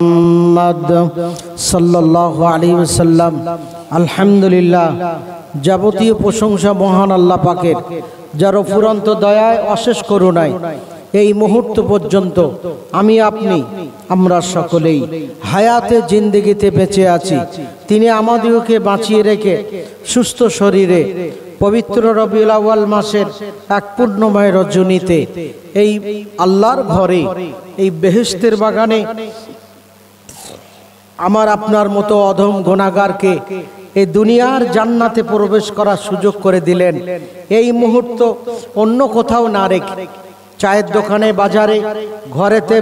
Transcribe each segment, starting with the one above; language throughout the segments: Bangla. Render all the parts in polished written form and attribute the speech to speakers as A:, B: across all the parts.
A: মুহাম্মদ সাল্লাল্লাহু আলাইহি ওয়াসাল্লাম। আলহামদুলিল্লাহ, যাবতীয় প্রশংসা মহান আল্লাহ পাকের, যার অফুরন্ত দয়ায় অশেষ করুণায় এই মুহূর্ত পর্যন্ত আমি আপনি আমরা সকলেই হায়াতে জিন্দেগিতে বেঁচে আছি। তিনি আমাদেরকে বাঁচিয়ে রেখে সুস্থ শরীরে পবিত্র রবিউল আউয়াল মাসের এক পূর্ণময় রজনীতে এই আল্লাহর ঘরে, এই বেহেশতের বাগানে আমার আপনার মতো অধম গুনাহগারকে এই দুনিয়ার জান্নাতে প্রবেশ করার সুযোগ করে দিলেন। এই মুহূর্ত অন্য কোথাও না রেখে, চায়ের দোকানে, বাজারে, ঘরেতে,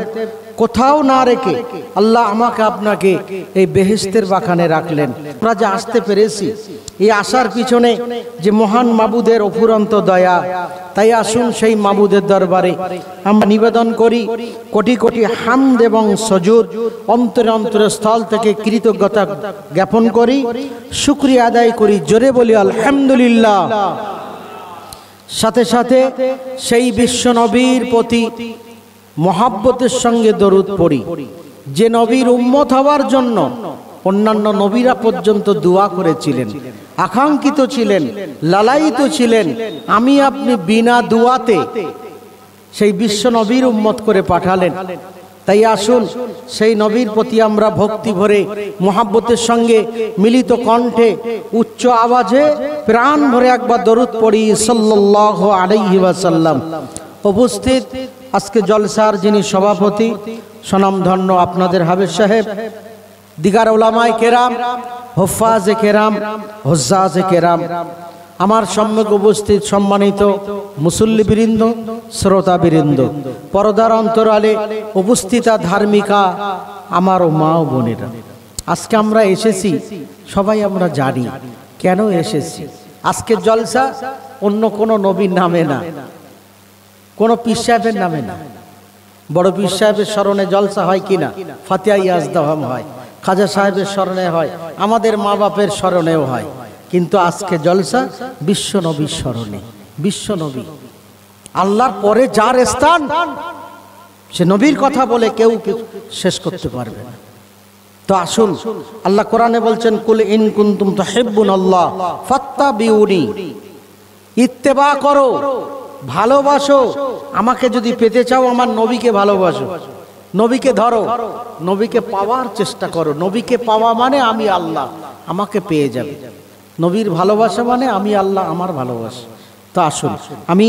A: কোথাও না রেখে আল্লাহ আমাকে আপনাকে এই বেহেশতের বাগানে রাখলেন। আমরা যে আসতে পেরেছি, এই আসার পিছনে যে মহান মাবুদের অফুরন্ত দয়া। তাই আসুন সেই মাবুদের দরবারে আমরা নিবেদন করি, কোটি কোটি হামদ এবং সজুদ অন্তরে অন্তরে স্থল থেকে কৃতজ্ঞতা জ্ঞাপন করি, শুকরিয়া আদায় করি, জোরে বলি আলহামদুলিল্লাহ। সাথে সাথে সেই বিশ্ব নবীর প্রতি মহাব্বতের সঙ্গে দরুদ পড়ি, যে নবীর উম্মত হওয়ার জন্য অন্যান্য নবীরা পর্যন্ত দোয়া করেছিলেন, আকাঙ্ক্ষিত ছিলেন, লালায়িত ছিলেন। আমি আপনি বিনা দোয়াতে সেই বিশ্ব নবীর উম্মত করে পাঠালেন। তাই আসুন সেই নবীর প্রতি আমরা ভক্তি ভরে মহাব্বতের সঙ্গে মিলিত কণ্ঠে উচ্চ আওয়াজে প্রাণ ভরে একবার দরুদ পড়ি সাল্লাল্লাহু আলাইহি ওয়াসাল্লাম। উপস্থিত আজকে জলসার যিনি সভাপতি, স্বনামধন্য আপনাদের হাবেজ সাহেব, দিগার উলামায়ে কেরাম, হুফাজে কেরাম, হুজ্জাজে কেরাম, আমার সম্মুখ উপস্থিত সম্মানিত মুসল্লিবৃন্দ, শ্রোতাবৃন্দ, পর্দার অন্তরালে উপস্থিতা ধার্মিকা আমার ও মা ও বোনেরা, আজকে আমরা এসেছি, সবাই আমরা জানি কেন এসেছি। আজকের জলসা অন্য কোনো নবীর নামে না, কোনো পীর সাহেবের নামে না। বড় পীর সাহেবের স্মরণে জলসা হয় কিনা? ফাতিহা ইয়াজদাহাম হয়, খাজা সাহেবের স্মরণে হয়, আমাদের মা বাপের স্মরণেও হয়। কিন্তু আজকে জলসা বিশ্ব নবীর স্মরণে। বিশ্ব নবী আল্লাহর পরে যার স্থান, সে নবীর কথা বলে কেউ শেষ করতে পারবে না। তো আসুন, আল্লাহ কোরআনে বলছেন, কুল ইন কুনতুম তুহিব্বুনাল্লাহ ফাত্তাবিউনি, ইত্তেবা করো, ভালোবাসো। আমাকে যদি পেতে চাও, আমার নবীকে ভালোবাসো, নবীকে ধরো, নবীকে পাওয়ার চেষ্টা করো। নবীকে পাওয়া মানে আমি আল্লাহ আমাকে পেয়ে যাবে। নবীর ভালোবাসা মানে আমি আল্লাহ আমার ভালোবাসা। তো আসুন, আমি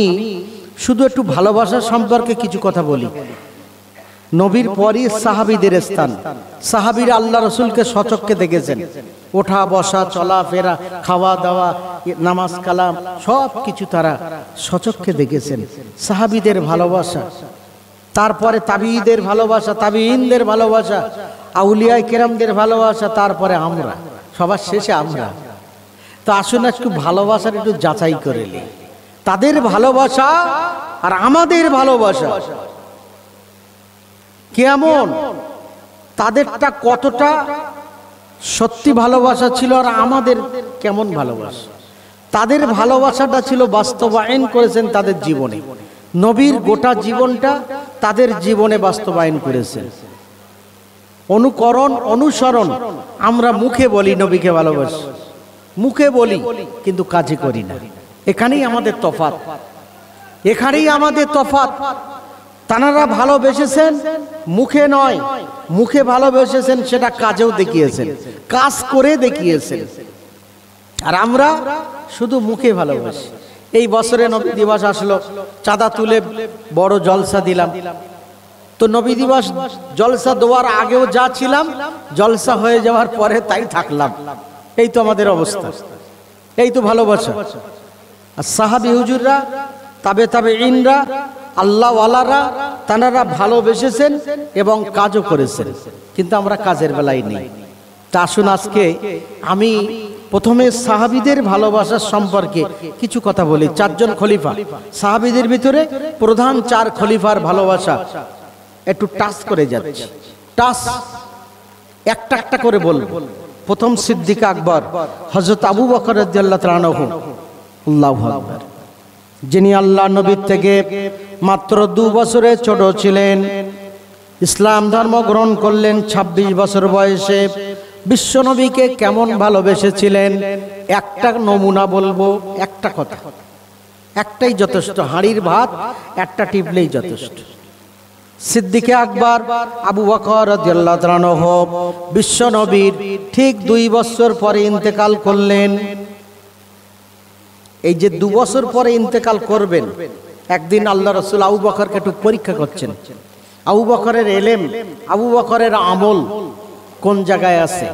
A: শুধু একটু ভালোবাসা সম্পর্কে কিছু কথা বলি। নবীর পরই সাহাবীদের স্থান। সাহাবীরা আল্লাহ রসুলকে সচক্ষে দেখেছেন, ওঠা বসা, চলা ফেরা, খাওয়া দাওয়া, নামাজ কালাম সব কিছু তারা সচক্ষে দেখেছেন। সাহাবীদের ভালোবাসা, তারপরে তাবিঈদের ভালোবাসা, তাবিঈনদের ভালোবাসা, আউলিয়ায়ে কেরামদের ভালোবাসা, তারপরে আমরা, সবার শেষে আমরা। তো আসুন একটু ভালোবাসার একটু যাচাই করে নিই, তাদের ভালোবাসা আর আমাদের ভালোবাসা কেমন, তাদেরটা কতটা সত্যি ভালোবাসা ছিল আর আমাদের কেমন ভালোবাসা। তাদের ভালোবাসাটা ছিল বাস্তবায়ন করেছেন তাদের জীবনে। নবীর গোটা জীবনটা তাদের জীবনে বাস্তবায়ন করেছেন। অনুকরণ, অনুসরণ, আমরা মুখে বলি নবীকে ভালোবাসি, মুখে বলি কিন্তু কাজে করি না। এখানেই আমাদের তফাৎ, এখানেই আমাদের তফাৎ। তানারা ভালোবেসেছেন মুখে নয়, মুখে ভালোবেসেছেন সেটা কাজেও দেখিয়েছেন, কাজ করে দেখিয়েছেন। আর আমরা শুধু মুখে ভালোবাসি। এই বছরে নবী দিবস আসলো, চাঁদা তুলে বড় জলসা দিলাম। তো নবী দিবস জলসা দেওয়ার আগেও যা ছিলাম, জলসা হয়ে যাওয়ার পরে তাই থাকলাম। এই তো আমাদের অবস্থা, এই তো ভালোবাসা। আর সাহাবী হুজুররা, তাবেঈনরা, আল্লাহওয়ালারা, তানারা ভালোবেসেছেন এবং কাজও করেছেন, কিন্তু আমরা কাজের বেলায় নেই। তা আসুন আজকে আমি প্রথমে সাহাবীদের ভালোবাসার সম্পর্কে কিছু কথা বলি। চারজন খলিফা, সাহাবীদের ভিতরে প্রধান চার খলিফার ভালোবাসা একটু টাচ করে যাচ্ছে, টাচ একটা একটা করে বলবো। প্রথম সিদ্দিক আকবর, হযরত আবু বকর রাদিয়াল্লাহু তাআলা আনহু, আল্লাহু আকবার, যিনি আল্লাহ নবীর থেকে মাত্র 2 বছরের ছোট ছিলেন। ইসলাম ধর্ম গ্রহণ করলেন ২৬ বছর বয়সে। বিশ্বনবীকে কেমন ভালোবেসেছিলেন একটা নমুনা বলবো, একটা কথা, একটাই যথেষ্ট, হাঁড়ির ভাত একটা টিপলেই যথেষ্ট। সিদ্দিকে আকবর আবু বকর রাদিয়াল্লাহু তাআলা আনহু বিশ্বনবীর ঠিক ২ বছর পরে ইন্তেকাল করলেন। এই যে ২ বছর পরে ইন্তেকাল করবেন, একদিন আল্লাহ রাসূল আবু বকরকে একটু পরীক্ষা করছেন। আবু বকরের ইলম, আবু বকরের আমল কোন জায়গায় আছে,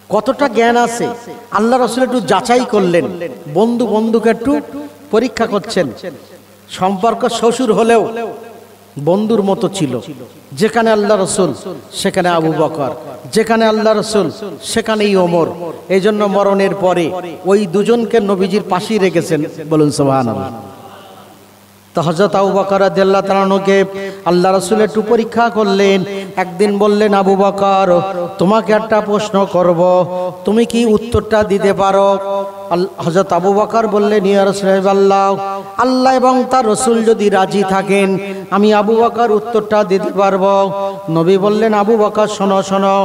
A: কতটা জ্ঞান আছে, আল্লাহ রাসূল একটু যাচাই করলেন। বন্ধুকে একটু পরীক্ষা করছেন। সম্পর্ক শ্বশুর হলেও বন্ধুর মতো ছিল। যেখানে আল্লাহ রাসূল সেখানে আবু বকর, যেখানে আল্লাহ রাসূল সেখানেই ওমর। এই জন্য মরণের পরে ওই দুজনকে নবীজির পাশেই রেখেছেন, বলুন সুবহানাল্লাহ। তো হযরত আবু বকর রাদিয়াল্লাহু তাআলা আনহুকে আল্লাহ রাসূল একটু পরীক্ষা করলেন। একদিন বললেন, আবু বকর তোমাকে একটা প্রশ্ন করব, তুমি কি উত্তরটা দিতে পারো? হযরত আবু বকর বললেন, ইয়া রাসূলুল্লাহ, আল্লাহ এবং তার রাসূল যদি রাজি থাকেন আমি আবু বকর উত্তরটা দিতে পারবো। নবী বললেন, আবু বকর শোনো শোনো,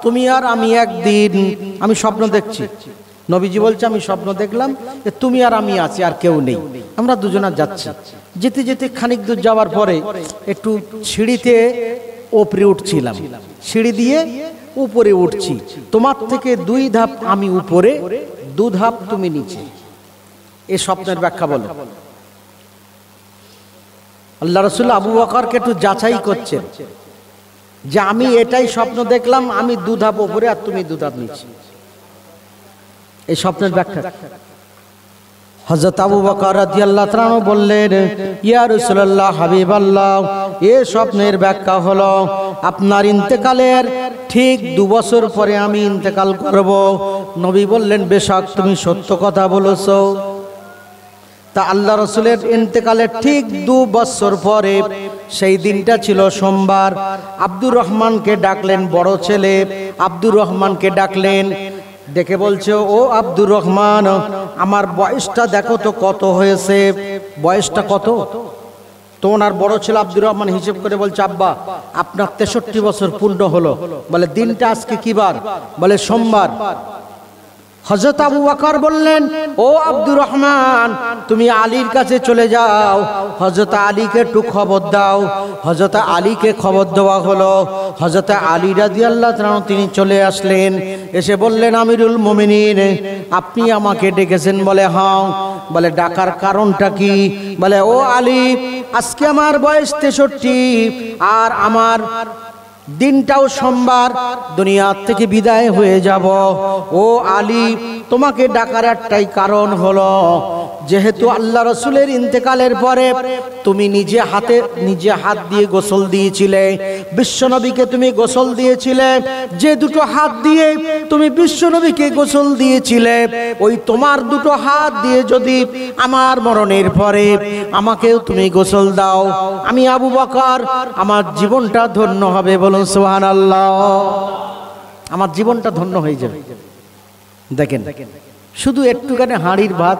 A: তুমি আর আমি একদিন আমি স্বপ্ন দেখছি। নবীজি বলছে, আমি স্বপ্ন দেখলাম যে তুমি আর আমি আছি, আর কেউ নেই, আমরা দুজনা যাচ্ছি। যেতে যেতে খানিক দূর যাওয়ার পরে একটু সিঁড়িতে উপরে উঠছিলাম, সিঁড়ি দিয়ে উপরে উঠছি, তোমার থেকে 2 ধাপ আমি উপরে, 2 ধাপ তুমি নিচে। এই স্বপ্নের ব্যাখ্যা বলো। আল্লাহ রাসূল আবু বকরকে একটু যাচাই করছেন যে আমি এটাই স্বপ্ন দেখলাম, আমি 2 ধাপ উপরে আর তুমি 2 ধাপ নিচে। এই স্বপ্নের ব্যাখ্যা হযরত আবু বকর রাদিয়াল্লাহু তাআলা আনহু বললেন, ইয়া রাসূলুল্লাহ, হাবিবাল্লাহ, এই স্বপ্নের ব্যাখ্যা হলো আপনার ইন্তেকালের ঠিক 2 বছর পরে আমি ইন্তেকাল করব। নবী বললেন, বেশক তুমি সত্য কথা বলেছো। তা আল্লাহ রাসূলের ইন্তেকালের ঠিক 2 বছর পরে, সেই দিনটা ছিল সোমবার, আব্দুর রহমানকে ডাকলেন, বড় ছেলে আব্দুর রহমানকে ডাকলেন, ডেকে বলছে, ও আব্দুর রহমান, আমার বয়সটা দেখো তো কত হয়েছে, বয়সটা কত? তো ওনার বড় ছেলে আব্দুর রহমান হিসেব করে বলছে, আব্বা আপনার 63 বছর পূর্ণ হলো। বলে, দিনটা আজকে কি বার? বলে, সোমবার। হযরত আবু বকর বললেন, ও আব্দুর রহমান, তুমি আলীর কাছে চলে যাও, হযরত আলীকে একটু খবর দাও। হযরত আলীকে খবর দেওয়া হলো। হযরত আলী রাদিয়াল্লাহু তাআলা তিনি চলে আসলেন, এসে বললেন, আমিরুল মুমিনিন, আপনি আমাকে ডেকেছেন? বলে, হ্যাঁ। বলে, ডাকার কারণটা কি? বলে, ও আলী, আজকে আমার বয়স 63 আর আমার দিনটাও সোমবার, দুনিয়া থেকে বিদায় হয়ে যাব। ও আলী, তোমাকে ডাকার একটাই কারণ হলো, যেহেতু আল্লাহ রাসূলের ইন্তেকালের পরে তুমি নিজে হাত দিয়ে গোসল দিয়েছিলে, বিশ্বনবীকে তুমি গোসল দিয়েছিলে, যে 2টো হাত দিয়ে তুমি বিশ্বনবীকে গোসল দিয়েছিলে, ওই তোমার 2টো হাত দিয়ে যদি আমার মরণের পরে আমাকেও তুমি গোসল দাও, আমি আবু বকর, আমার জীবনটা ধন্য হবে। বলুন সুবহানাল্লাহ। আমার জীবনটা ধন্য হয়ে যাবে। দেখেন, শুধু একটুখানি হাঁড়ির ভাত,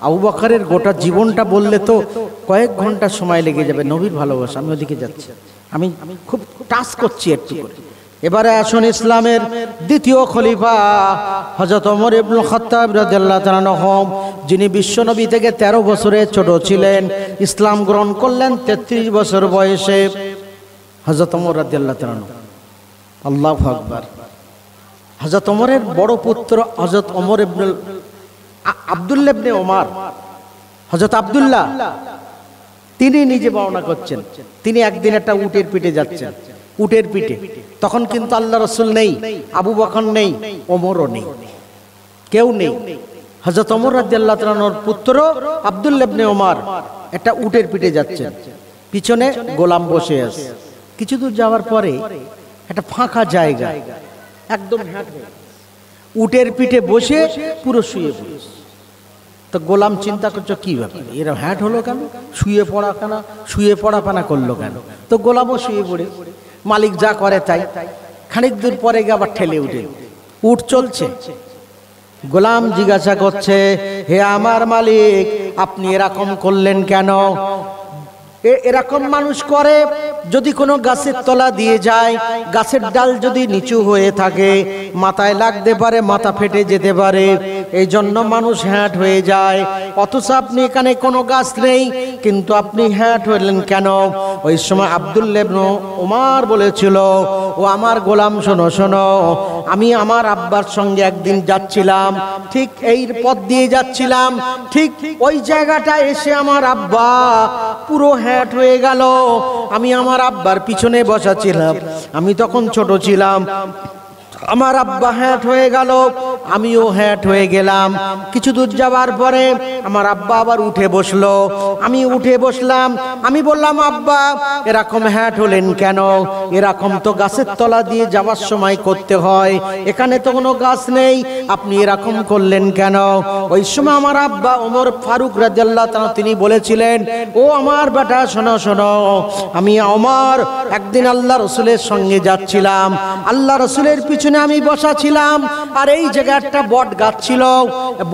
A: আবু বকরের গোটা জীবনটা বললে তো কয়েক ঘন্টা সময় লেগে যাবে। নবীর ভালোবাসা, আমি ওদিকে যাচ্ছি, আমি খুব টাচ করছি একটু করে। এবারে আসুন ইসলামের দ্বিতীয় খলিফা হযরত ওমর ইবনে খাত্তাব রাদিয়াল্লাহু তাআলা আনহু, যিনি বিশ্বনবী থেকে 13 বছরের ছোট ছিলেন, ইসলাম গ্রহণ করলেন 33 বছর বয়সে। হযরত ওমর রাদিয়াল্লাহু তাআলা আনহু, আল্লাহু আকবার। হযরত ওমরের বড় পুত্র হযরত ওমর ইবনে আব্দুল্লাহ ইবনে ওমর, হযরত আব্দুল্লাহ, তিনি নিজে বর্ণনা করছেন, তিনি একদিন একটা উটের পিঠে যাচ্ছেন, উটের পিঠে। তখন কিন্তু আল্লাহ রাসূল নেই, আবু বকর নেই, ওমরও নেই, কেউ নেই। হযরত ওমর রাদিয়াল্লাহু তাআলা আনহুর পুত্র আব্দুল্লাহ ইবনে ওমর একটা উটের পিঠে যাচ্ছেন, পিছনে গোলাম বসে আছে। কিছু দূর যাওয়ার পরে একটা ফাঁকা জায়গা, একদম উটের পিঠে বসে পুরো শুয়ে পড়েছে। তো গোলাম চিন্তা করছো, কি ব্যাপার, এরা হ্যাট হলো কেন, শুয়ে পড়া পানা করলো কেন? তো গোলামও শুয়ে পড়ে, মালিক যা করে তাই। খানিক দূর পরে গিয়ে আবার ঠেলে উঠে, উট চলছে। গোলাম জিজ্ঞাসা করছে, হে আমার মালিক, আপনি এরকম করলেন কেন? এরকম মানুষ করে, যদি কোনো গাছের তলা দিয়ে যায়, গাছের ডাল যদি নিচু হয়ে থাকে, মাথায় লাগতে পারে, মাথা ফেটে যেতে পারে, এই জন্য মানুষ হ্যাট হয়ে যায়। অথচ আপনি এখানে কোনো গাছ নেই, কিন্তু আপনি হ্যাট হলেন কেন? ওই সময় আব্দুল্লাহ ইবনে উমর বলেছিল, ও আমার গোলাম শোনো শোনো, আমি আমার আব্বার সঙ্গে একদিন যাচ্ছিলাম, ঠিক এই পথ দিয়ে যাচ্ছিলাম, ঠিক ওই জায়গাটা এসে আমার আব্বা পুরো হ্যাট হয়ে গেল। আমি আমার আব্বার পিছনে বসা ছিলাম, আমি তখন ছোট ছিলাম, আমার আব্বা হ্যাট হয়ে গেল, আমিও হ্যাট হয়ে গেলাম। কিছু দূর যাওয়ার পরে আমার আব্বা আবার উঠে বসলো, আমি উঠে বসলাম। আমি বললাম, আব্বা এরকম হ্যাট হলেন কেন? এরকম তো গাছের তলা দিয়ে যাওয়ার সময় করতে হয়, এখানে তো কোনো গাছ নেই, আপনি এরকম করলেন কেন? ওই সময় আমার আব্বা ওমর ফারুক রাদিয়াল্লাহু তাআলা তিনি বলেছিলেন, ও আমার বেটা শোনো শোনো, আমি ওমর একদিন আল্লাহ রসুলের সঙ্গে যাচ্ছিলাম, আল্লাহ রসুলের পিছনে আমি বসা ছিলাম, আর এই জায়গায় একটা বট গাছ ছিল,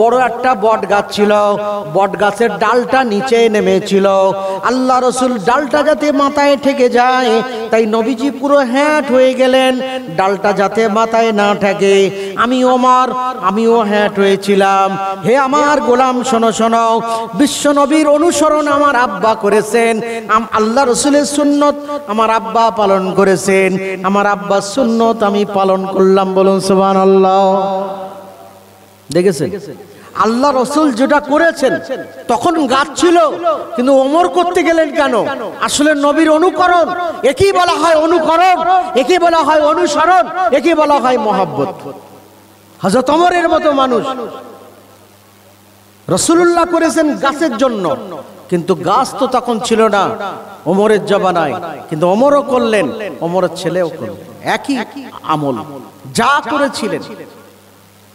A: বড় একটা বট গাছ ছিল, বট গাছের ডালটা নিচে নেমেছিল, আল্লাহ রসুল ডালটা যাতে মাথায় ঠেকে যায়, তাই নবীজি পুরো হ্যাট হয়ে গেলেন, ডালটা যাতে মাথায় না ঠেকে। আমি ওমর, আমিও হ্যাট হয়েছিলাম। হে আমার গোলাম শোনো শোনো, বিশ্ব নবীর অনুসরণ আমার আব্বা করেছেন, আল্লাহ রসুলের সুন্নত আমার আব্বা পালন করেছেন, আমার আব্বার সুন্নত আমি পালন করলাম। বলুন সুবহানাল্লাহ। দেখেছেন আল্লাহ রসুল যেটা করেছেন, তখন গাছ ছিল, কিন্তু ওমর করতে গেলেন কেন? আসলে নবীর অনুকরণ, একই বলা হয় অনুকরণ, একই বলা হয় অনুসরণ, একই বলা হয় মহব্বত। হযরত ওমরের মতো মানুষ রাসূলুল্লাহ করেছেন গাছের জন্য, কিন্তু গাছ তো তখন ছিল না ওমরের জমানায়, কিন্তু ওমরও করলেন, ওমরের ছেলেও করলেন, একই আমল যা করেছিলেন।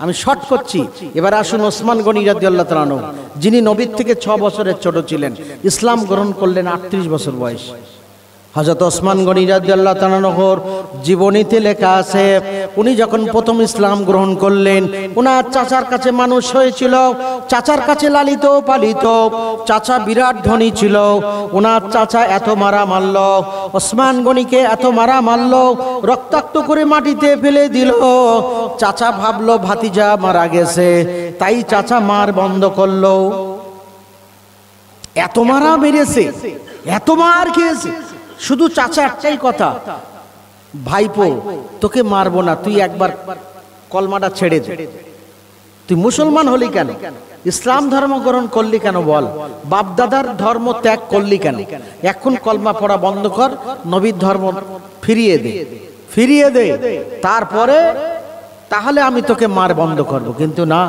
A: আমি শর্ট করছি, এবার আসুন ওসমান গনি রাদিয়াল্লাহু তাআলা আনহু, যিনি নবীর থেকে 6 বছরের ছোট ছিলেন, ইসলাম গ্রহণ করলেন 38 বছর বয়স। হযরত ওসমান গনি রাদিয়াল্লাহু তাআলা আনহুর জীবনীতে লেখা আছে, উনি যখন প্রথম ইসলাম গ্রহণ করলেন, ওনার চাচার কাছে মানুষ হয়েছিল, চাচার কাছে লালিত পালিত, চাচা বিরাট ধনী ছিল, ওনার চাচা এত মারা মারল, ওসমান গনিকে এত মারা মারল, রক্তাক্ত করে মাটিতে ফেলে দিল। চাচা ভাবলো ভাতিজা মারা গেছে, তাই চাচা মার বন্ধ করলো। এত মারা মেরেছে, এত মার খেয়েছে, শুধু চাচা একটাই কথা, ভাইপো তোকে মারবো না, তুই একবার কলমাটা ছেড়ে দে, তুই মুসলমান হলি কেন, ইসলাম ধর্ম গ্রহণ করলি কেন বল, বাপদাদার ধর্ম ত্যাগ করলি কেন, এখন কলমা পড়া বন্ধ কর, নবীর ধর্ম ফিরিয়ে দে, ফিরিয়ে দে, তারপরে তাহলে আমি তোকে মার বন্ধ করব। কিন্তু না,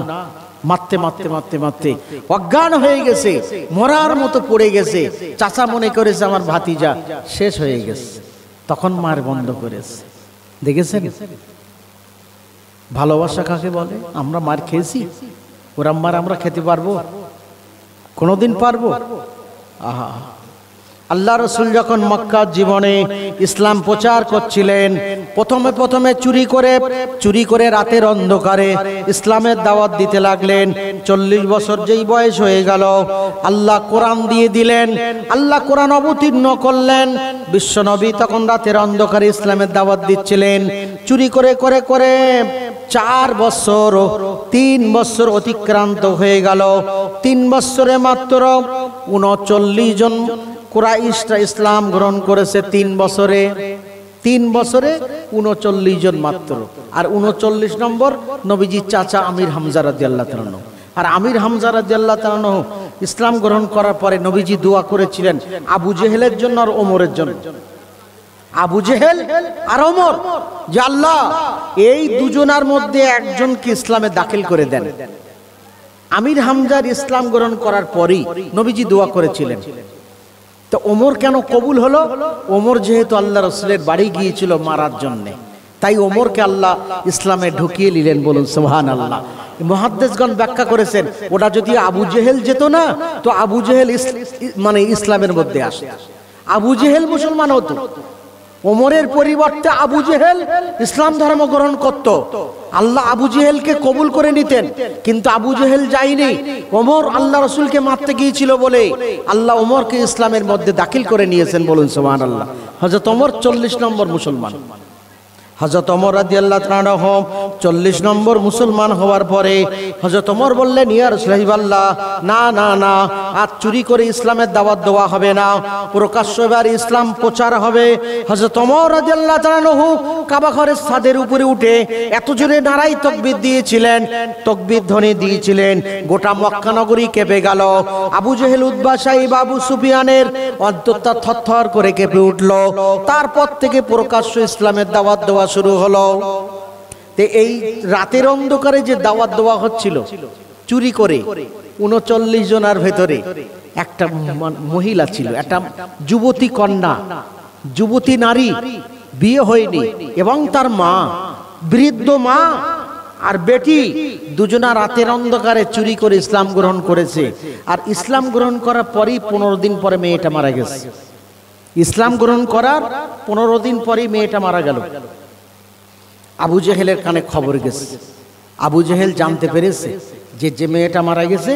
A: মারতে মারতে মারতে মারতে অজ্ঞান হয়ে গেছে, মরার মতো পড়ে গেছে। চাচা মনে করেছে আমার ভাতিজা শেষ হয়ে গেছে, তখন মার বন্ধ করেছে। দেখেছেন ভালোবাসা কাকে বলে? আমরা মার খেয়েছি, ওরা মার আমরা খেতে পারবো? কোনোদিন পারবো? আহা, আল্লাহ রসুল যখন মক্কা জীবনে ইসলাম প্রচার করছিলেন, প্রথমে চুরি করে রাতের অন্ধকারে ইসলামের দাওয়াত দিতে লাগলেন। 40 বছর যেই বয়স হয়ে গেল, আল্লাহ কোরআন দিয়ে দিলেন, আল্লাহ কোরআন অবতীর্ণ করলেন। বিশ্বনবী তখন রাতের অন্ধকারে ইসলামের দাওয়াত দিচ্ছিলেন, চুরি করে করে করে 4 বছর, 3 বছর অতিক্রান্ত হয়ে গেল। 3 বছরে মাত্র 39 জন কুরাইশরা ইসলাম গ্রহণ করেছে। 3 বছরে 39 জন মাত্র। আর 39 নম্বর নবীজির চাচা আমির হামজা রাদিয়াল্লাহু তাআলা আনহু। আর আমির হামজা রাদিয়াল্লাহু তাআলা আনহু ইসলাম গ্রহণ করার পরে নবীজি দোয়া করেছিলেন আবু জেহেলের জন্য আর ওমরের জন্য। আবু জেহেল আর ওমর, যে আল্লাহ এই দুজনার মধ্যে একজনকে ইসলামে দাখিল করে দেন। আমির হামজার ইসলাম গ্রহণ করার পরেই নবীজি দোয়া করেছিলেন। তো ওমর কেন কবুল হলো? ওমর যেহেতু আল্লাহ রাসূলের বাড়ি গিয়েছিল মারার জন্য, তাই ওমরকে আল্লাহ ইসলামে ঢুকিয়ে নিলেন। বলুন সুবহানাল্লাহ। মুহাদ্দিসগণ ব্যাখ্যা করেছেন, ওটা যদি আবু জেহেল যেত না, তো আবু জেহেল মানে ইসলামের মধ্যে আসে, আবু জেহেল মুসলমান হতো, ওমরের পরিবর্তে আবু জেহেল ইসলাম ধর্ম গ্রহণ করত। আল্লাহ আবু জেহেলকে কবুল করে নিতেন, কিন্তু আবু জেহেল যায়নি। ওমর আল্লাহ রসুলকে মারতে গিয়েছিল বলে আল্লাহ ওমরকে ইসলামের মধ্যে দাখিল করে নিয়েছেন। বলুন সুবহানাল্লাহ। হযরত ওমর 40 নম্বর মুসলমান। হযরত ওমর রাদিয়াল্লাহু তাআলা 40 নম্বর মুসলমান হওয়ার পরে হযরত ওমর বললেন, ইয়া রাসূলুল্লাহ, না না না, আজ চুরি করে ইসলামের দাওয়াত দেওয়া হবে না, প্রকাশ্যভাবে ইসলাম প্রচার হবে। হযরত ওমর রাদিয়াল্লাহু তাআলা কাবা ঘরের ছাদের উপরে উঠে এত জোরে নারাই তাকবীর দিয়েছিলেন, তাকবীর ধ্বনি দিয়েছিলেন, গোটা মক্কা নগরী কেঁপে গেল। আবু জেহেল, উতবা, সাইবা, আবু সুফিয়ানের অন্তরটা থরথর করে কেঁপে উঠল। তারপর থেকে প্রকাশ্য ইসলামের দাওয়াত দেওয়া শুরু হলো। এই রাতের অন্ধকারে যে দাওয়াত দেওয়া হচ্ছিল চুরি করে, 39 জনের ভেতরে একটা মহিলা ছিল, একটা যুবতী কন্যা, যুবতী নারী, বিয়ে হয়নি, এবং তার মা, বৃদ্ধ মা আর বেটি, দুজনা রাতের অন্ধকারে চুরি করে ইসলাম গ্রহণ করেছে। আর ইসলাম গ্রহণ করার পরই 15 দিন পরে মেয়েটা মারা গেছে। ইসলাম গ্রহণ করার 15 দিন পরেই মেয়েটা মারা গেল। আবু জেহেলের কানে খবর গেছে। আবু জেহেল জানতে পেরেছে যে যে মেয়েটা মারা গেছে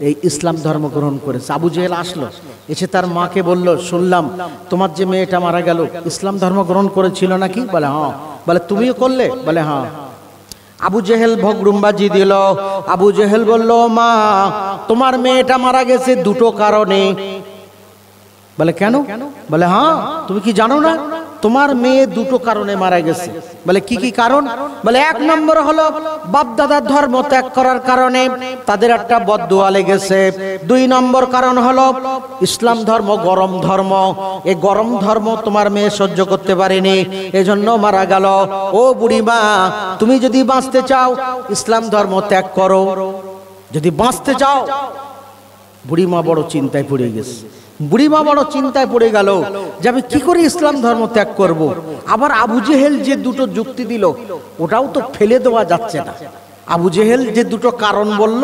A: এই ইসলাম ধর্ম গ্রহণ করেছে। আবু জেহেল আসলো, এসে তার মাকে বলল, শুনলাম তোমার যে মেয়েটা মারা গেল ইসলাম ধর্ম গ্রহণ করেছিল নাকি? বলে হ্যাঁ। বলে তুমিও করলে? বলে হ্যাঁ। আবু জেহেল ভগরুমবাজি দিল। আবু জেহেল বলল, মা, তোমার মেয়েটা মারা গেছে দুটো কারণে। বলে কেন? বলে হ্যাঁ, তুমি কি জানো না তোমার মেয়ে দুটো কারণে মারা গেছে? বলে কি কি কারণ? বলে 1 নম্বর হলো বাপদাদার ধর্ম ত্যাগ করার কারণে তাদের একটা বদদুয়া লেগেছে। 2 নম্বর কারণ হলো ইসলাম ধর্ম গরম ধর্ম, এই গরম ধর্ম তোমার মেয়ে সহ্য করতে পারেনি, এজন্য মারা গেল। ও বুড়িমা, তুমি যদি বাঁচতে চাও ইসলাম ধর্ম ত্যাগ করো, যদি বাঁচতে চাও। বুড়িমা বড় চিন্তায় পড়ে গেছে। বুড়িমা বড় চিন্তায় পড়ে গেল যে আমি কি করে ইসলাম ধর্ম ত্যাগ করব। আবার আবু জেহেল যে দুটো যুক্তি দিল ওটাও তো ফেলে দেওয়া যাচ্ছে না। আবু জেহেল যে দুটো কারণ বলল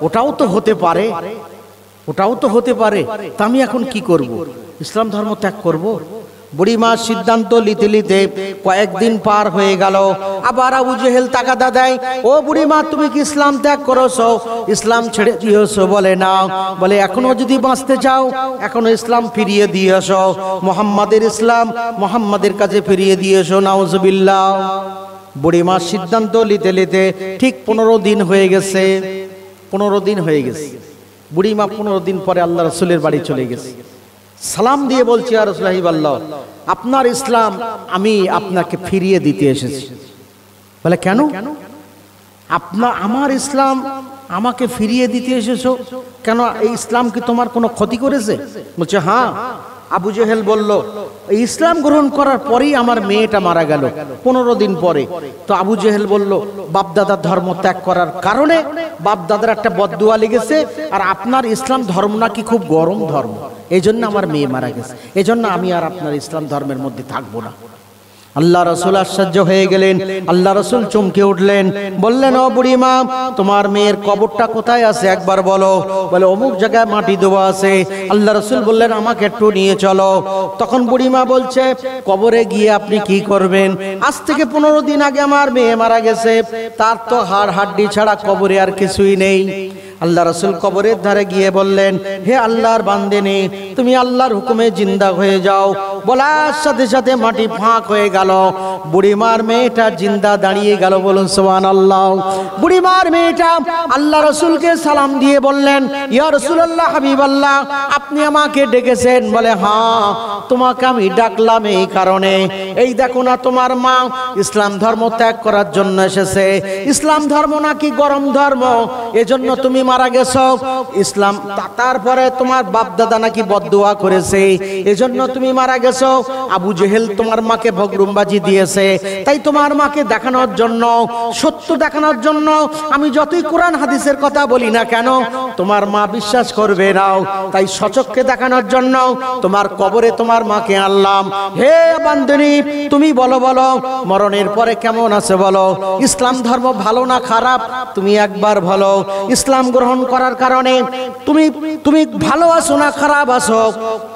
A: ওটাও তো হতে পারে, ওটাও তো হতে পারে। তা আমি এখন কি করব? ইসলাম ধর্ম ত্যাগ করব? বুড়িমা সিদ্ধান্ত নিতে নিতে কয়েকদিন পার হয়ে গেল। আবার আবু জেহেল তাগাদা দেয়, ও বুড়িমা, তুমি কি ইসলাম ত্যাগ করেছো? ইসলাম ছেড়ে দিয়েছো? বলে না। বলে এখনো যদি বাঁচতে চাও এখনো ইসলাম ফিরিয়ে দিয়ে এসো, মুহাম্মাদের ইসলাম মুহাম্মাদের কাছে ফিরিয়ে দিয়ে এসো। নাউজুবিল্লাহ। বুড়িমা সিদ্ধান্ত নিতে নিতে ঠিক 15 দিন হয়ে গেছে। 15 দিন হয়ে গেছে। বুড়িমা 15 দিন পরে আল্লাহ রাসূলের বাড়ি চলে গেছে। সালাম দিয়ে বলছি, ইয়া রাসূলুল্লাহ, আপনার ইসলাম আমি আপনাকে ফিরিয়ে দিতে এসেছি। বলে কেন? আমার ইসলাম আমাকে ফিরিয়ে দিতে এসেছো কেন? এই ইসলাম কি তোমার কোনো ক্ষতি করেছে? বলছে হ্যাঁ। আবু জেহেল বলল, ইসলাম গ্রহণ করার পরেই আমার মেয়েটা মারা গেল 15 দিন পরে। তো আবু জেহেল বলল, বাপদাদার ধর্ম ত্যাগ করার কারণে বাপদাদার একটা বদদুয়া লেগেছে, আর আপনার ইসলাম ধর্ম নাকি খুব গরম ধর্ম, এই জন্য আমার মেয়ে মারা গেছে, এই জন্য আমি আর আপনার ইসলাম ধর্মের মধ্যে থাকবো না। আল্লাহ রাসূল আশ্চর্য হয়ে গেলেন। আল্লাহ রাসূল চমকে উঠলেন, বললেন, ও বুড়িমা, তোমার মেয়ের কবরটা কোথায় আছে একবার বলো। বলে অমুক জায়গায় মাটি দেওয়া আছে। আল্লাহ রাসূল বললেন, আমাকে একটু নিয়ে চলো। তখন বুড়িমা বলছে, কবরে গিয়ে আপনি কি করবেন? আজ থেকে 15 দিন আগে আমার মেয়ে মারা গেছে, তার তো হাড় হাড্ডি ছাড়া কবরে আর কিছুই নেই। আল্লাহ রাসূল কবরের ধারে গিয়ে বললেন, হে আল্লাহর বান্দেনী, তুমি আল্লাহর হুকুমে জিন্দা হয়ে যাও। বলার সাথে সাথে মাটি ফাঁক হয়ে গেল। বুড়িমার মেয়েটা জিন্দা দাঁড়িয়ে গেল। বলুন সুবহানাল্লাহ। বুড়িমার মেয়েটা আল্লাহ রাসূলকে সালাম দিয়ে বললেন, ইয়া রাসূলুল্লাহ, হাবিবাল্লাহ, আপনি আমাকে ডেকেছেন? বলে হ্যাঁ, তোমাকে আমি ডাকলাম এই কারণে, এই দেখো না তোমার মা ইসলাম ধর্ম ত্যাগ করার জন্য এসেছে। ইসলাম ধর্ম নাকি গরম ধর্ম, এজন্য তুমি মারা গেছো। ইসলাম তারপরে তোমার বাপ দাদা নাকি বদদুয়া করেছে, এজন্য তুমি মারা গেছো। আবু জেহেল তোমার মাকে ভগরুমবাজি দিয়েছে, তাই তোমার মাকে দেখানোর জন্য, সত্য দেখানোর জন্য আমি যতই কোরআন হাদিসের কথা বলি না কেন তোমার মা বিশ্বাস করবে না, তাই সচক্ষে দেখানোর জন্য তোমার কবরে তোমার মাকে আনলাম। হে বান্দিনী, তুমি বলো বলো, মরণের পরে কেমন আছে বলো? ইসলাম ধর্ম ভালো না খারাপ তুমি একবার বলো। ইসলাম গ্রহণ করার কারণে তুমি ভালো আছো না খারাপ আছো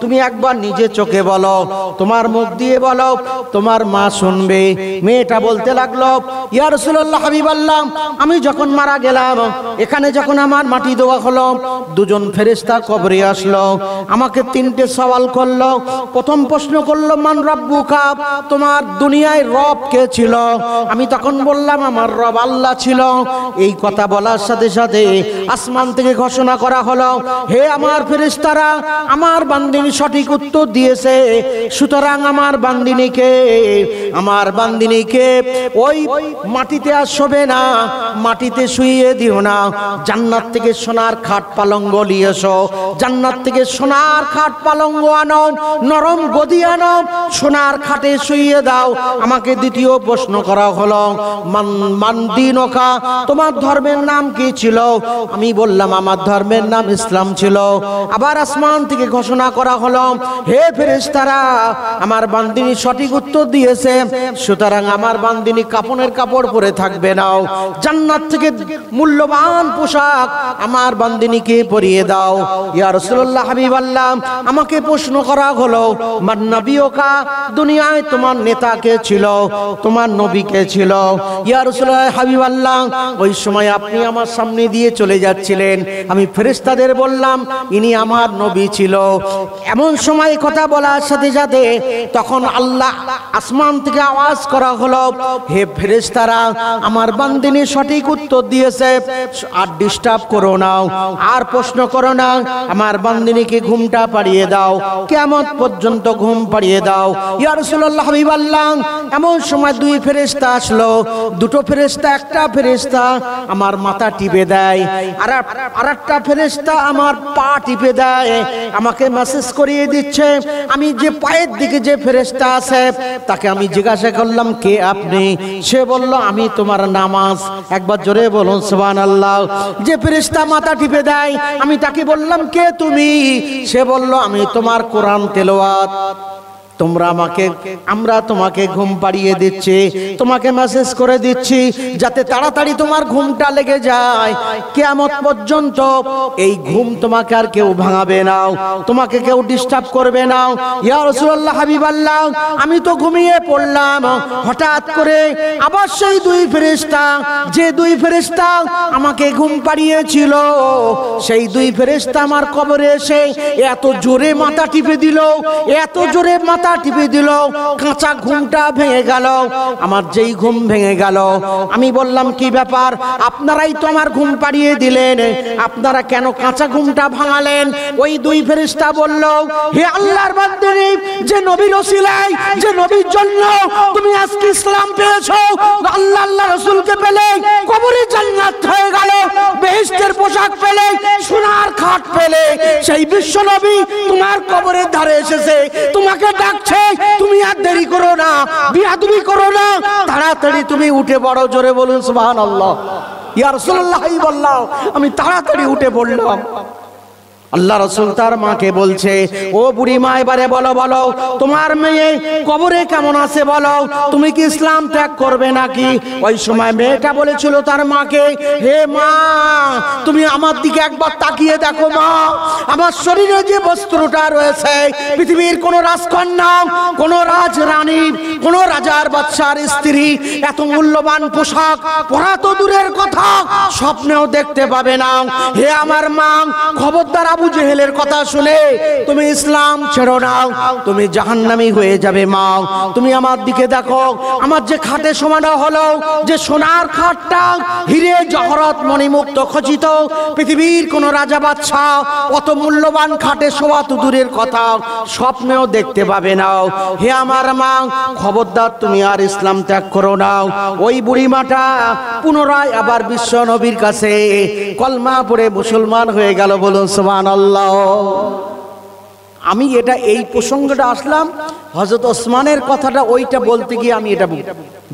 A: তুমি একবার নিজে চোখে বলো। তোমার মুখ দিয়ে বলো, তোমার মা শুনবে। মেয়েটা বলতে লাগলো, ইয়া রাসূলুল্লাহ হাবিবাল্লাহ, আমি যখন মারা গেলাম, এখানে যখন আমার মাটি দেওয়া হলো, দুজন ফেরেশতা কবরে আসলো, আমাকে তিনটে সওয়াল করলো। প্রথম প্রশ্ন করলো, মান রাব্বুকা, তোমার দুনিয়ায় রব কে ছিল? আমি তখন বললাম, আমার রব আল্লাহ ছিল। এই কথা বলার সাথে সাথে আসমান থেকে ঘোষণা করা হলো, হে আমার ফেরেশতারা, আমার বান্দিনী সঠিক উত্তর দিয়েছে, সুতরাং আমার বান্দিনীকে ওই মাটিতে আর শোবে না, মাটিতে শুইয়ে দিও না, জান্নাত থেকে সোনার খাট পালঙ্গ নিয়ে এসো, জান্নাত থেকে সোনার খাট পালঙ্গ আনো, নরম গদি আনো, সোনার খাটে শুইয়ে দাও। আমাকে দ্বিতীয় প্রশ্ন করা হলো, মান দীনুকা, তোমার ধর্মের নাম কি ছিল? আমি বললাম, আমার ধর্মের নাম ইসলাম ছিল। আবার আসমান থেকে ঘোষণা করা হলো, হে ফেরেশতারা, আমার বান্দিনী সঠিক উত্তর দিয়েছে, সুতরাং আমার বান্দিনী কাফনের কাপড় পরে থাকবে না, জান্নাত থেকে মূল্যবান পোশাক আমার বান্দিনীকে পরিয়ে দাও। ইয়া রাসূলুল্লাহ হাবিবাল্লাহ, আমাকে প্রশ্ন করা হলো, মান নবিয়কা, দুনিয়ায় তোমার নেতা কে ছিল, তোমার নবী কে ছিল? ইয়া রাসূলুল্লাহ হাবিবাল্লাহ, ওই সময় আপনি আমার সামনে দিয়ে চলে যাচ্ছিলেন, আমি ফেরেশতাদের বললাম, ইনি আমার নবী ছিল। এমন সময় কথা বলার সাথে সাথে তখন আল্লাহ আসমান থেকে আওয়াজ করা হলো, হে ফেরেশতারা, আমার বান্দিনী সঠিক উত্তর দিয়েছে, আর ডিস্টার্ব করো না, আর প্রশ্ন করো না, আমার বান্দিনীকে ঘুমটা পাড়িয়ে দাও, কিয়ামত পর্যন্ত ঘুম পাড়িয়ে দাও। ইয়া রাসূলুল্লাহ হাবিবাল্লাহ, এমন সময় দুই ফেরেশতা আসলো, দুটো ফেরেশতা, একটা ফেরেশতা আমার মাথা টিপে দেয়, আর একটা ফেরেশতা আমার পা টিপে দেয়, আমাকে মেসেজ করিয়ে দিচ্ছে। আমি যে পায়ের দিকে যে ফেরেশতা আছে তাকে আমি জিজ্ঞাসা করলাম, কে আপনি? সে বলল, আমি তোমার নামাজ। একবার জোরে বলুন সুবহানাল্লাহ। যে ফেরেশতা মাথা টিপে দেয়, আমি তাকে বললাম, কে তুমি? সে বলল, আমি তোমার কোরআন তেলাওয়াত। আমরা তোমাকে ঘুম পাড়িয়ে দিচ্ছি, তোমাকে মেসেজ করে দিচ্ছি যাতে তাড়াতাড়ি তোমার ঘুমটা লেগে যায়, কিয়ামত পর্যন্ত এই ঘুম তোমাকে আর কেউ ভাঙাবে না, তোমাকে কেউ ডিস্টার্ব করবে না। ইয়া রাসূলুল্লাহ হাবিবাল্লাহ, আমি তো ঘুমিয়ে পড়লাম, হঠাৎ করে আবার সেই দুই ফেরেশতা, যে দুই ফেরেশতা আমাকে ঘুম পাড়িয়েছিল, সেই দুই ফেরেশতা আমার কবরে এসে এত জোরে মাথা টিপে দিল, এত জোরে মাথা টিপে দিল, কাঁচা ঘুমটা ভেঙে গেল। আমার যেই ঘুম ভেঙে গেল, আমি বললাম, কি ব্যাপার, আপনারাই তো আমার ঘুম পাড়িয়ে দিলেন, আপনারা কেন কাঁচা ঘুমটা ভাঙালেন? ওই দুই ফেরেশতা বলল, হে আল্লাহর বান্দিনী, যে নবীর ওসিলায়, যে নবীর জন্য তুমি আজকে ইসলাম পেয়েছো, আল্লাহ রাসূলকে পেলে কবরে জান্নাত হয়ে গেল, বেহেশতের পোশাক পেলে, সোনার খাট পেলে, সেই বিশ্ব নবী তোমার কবরের ধারে এসেছে, তোমাকে ডাকছে, তুমি আর দেরি করো না, বিয়াদবি করো না, তাড়াতাড়ি তুমি উঠে পড়ো। জোরে বলুন সুবহানাল্লাহ। ইয়া রাসূলুল্লাহ বললাম, আমি তাড়াতাড়ি উঠে পড়লাম। আল্লাহ রাসূল তার মাকে বলছে, ও বুড়ি মা, এবারে বলো তোমার মেয়ে কবরে কেমন আছে বলো, তুমি কি ইসলাম ত্যাগ করবে নাকি? ওই সময় মেয়েটা বলেছিল তার মাকে, হে মা, তুমি আমার দিকে একবার তাকিয়ে দেখো মা, আমার শরীরে যে বস্ত্রটা রয়েছে, পৃথিবীর কোন রাজকন্যা, কোন রাজরানী, কোন রাজার বাদশার স্ত্রী এত মূল্যবান পোশাক পরা তো দূরের কথা, স্বপ্নেও দেখতে পাবে না। হে আমার মা, খবরদার আবু জেহেলের কথা শুনে তুমি ইসলাম ছেড়ো না, তুমি জাহান্নামী হয়ে যাবে মা। তুমি আমার দিকে দেখো, আমার যে খাটে শোয়ানো হলো, যে সোনার খাটটা হিরে জহরত মণিমুক্ত খচিত, পৃথিবীর কোন রাজা বাদশা অত মূল্যবান খাটে শোয়া তো দূরের কথা, স্বপ্নেও দেখতে পাবে না। হে আমার মা, খবরদার তুমি আর ইসলাম ত্যাগ করো না। ওই বুড়ি মাটা পুনরায় আবার বিশ্ব নবীর কাছে কলমা পড়ে মুসলমান হয়ে গেল। বলুন সুবহানাল্লাহ। আমি এটা এই প্রসঙ্গটা আসলাম, হযরত ওসমানের কথাটা ওইটা বলতে গিয়ে আমি এটা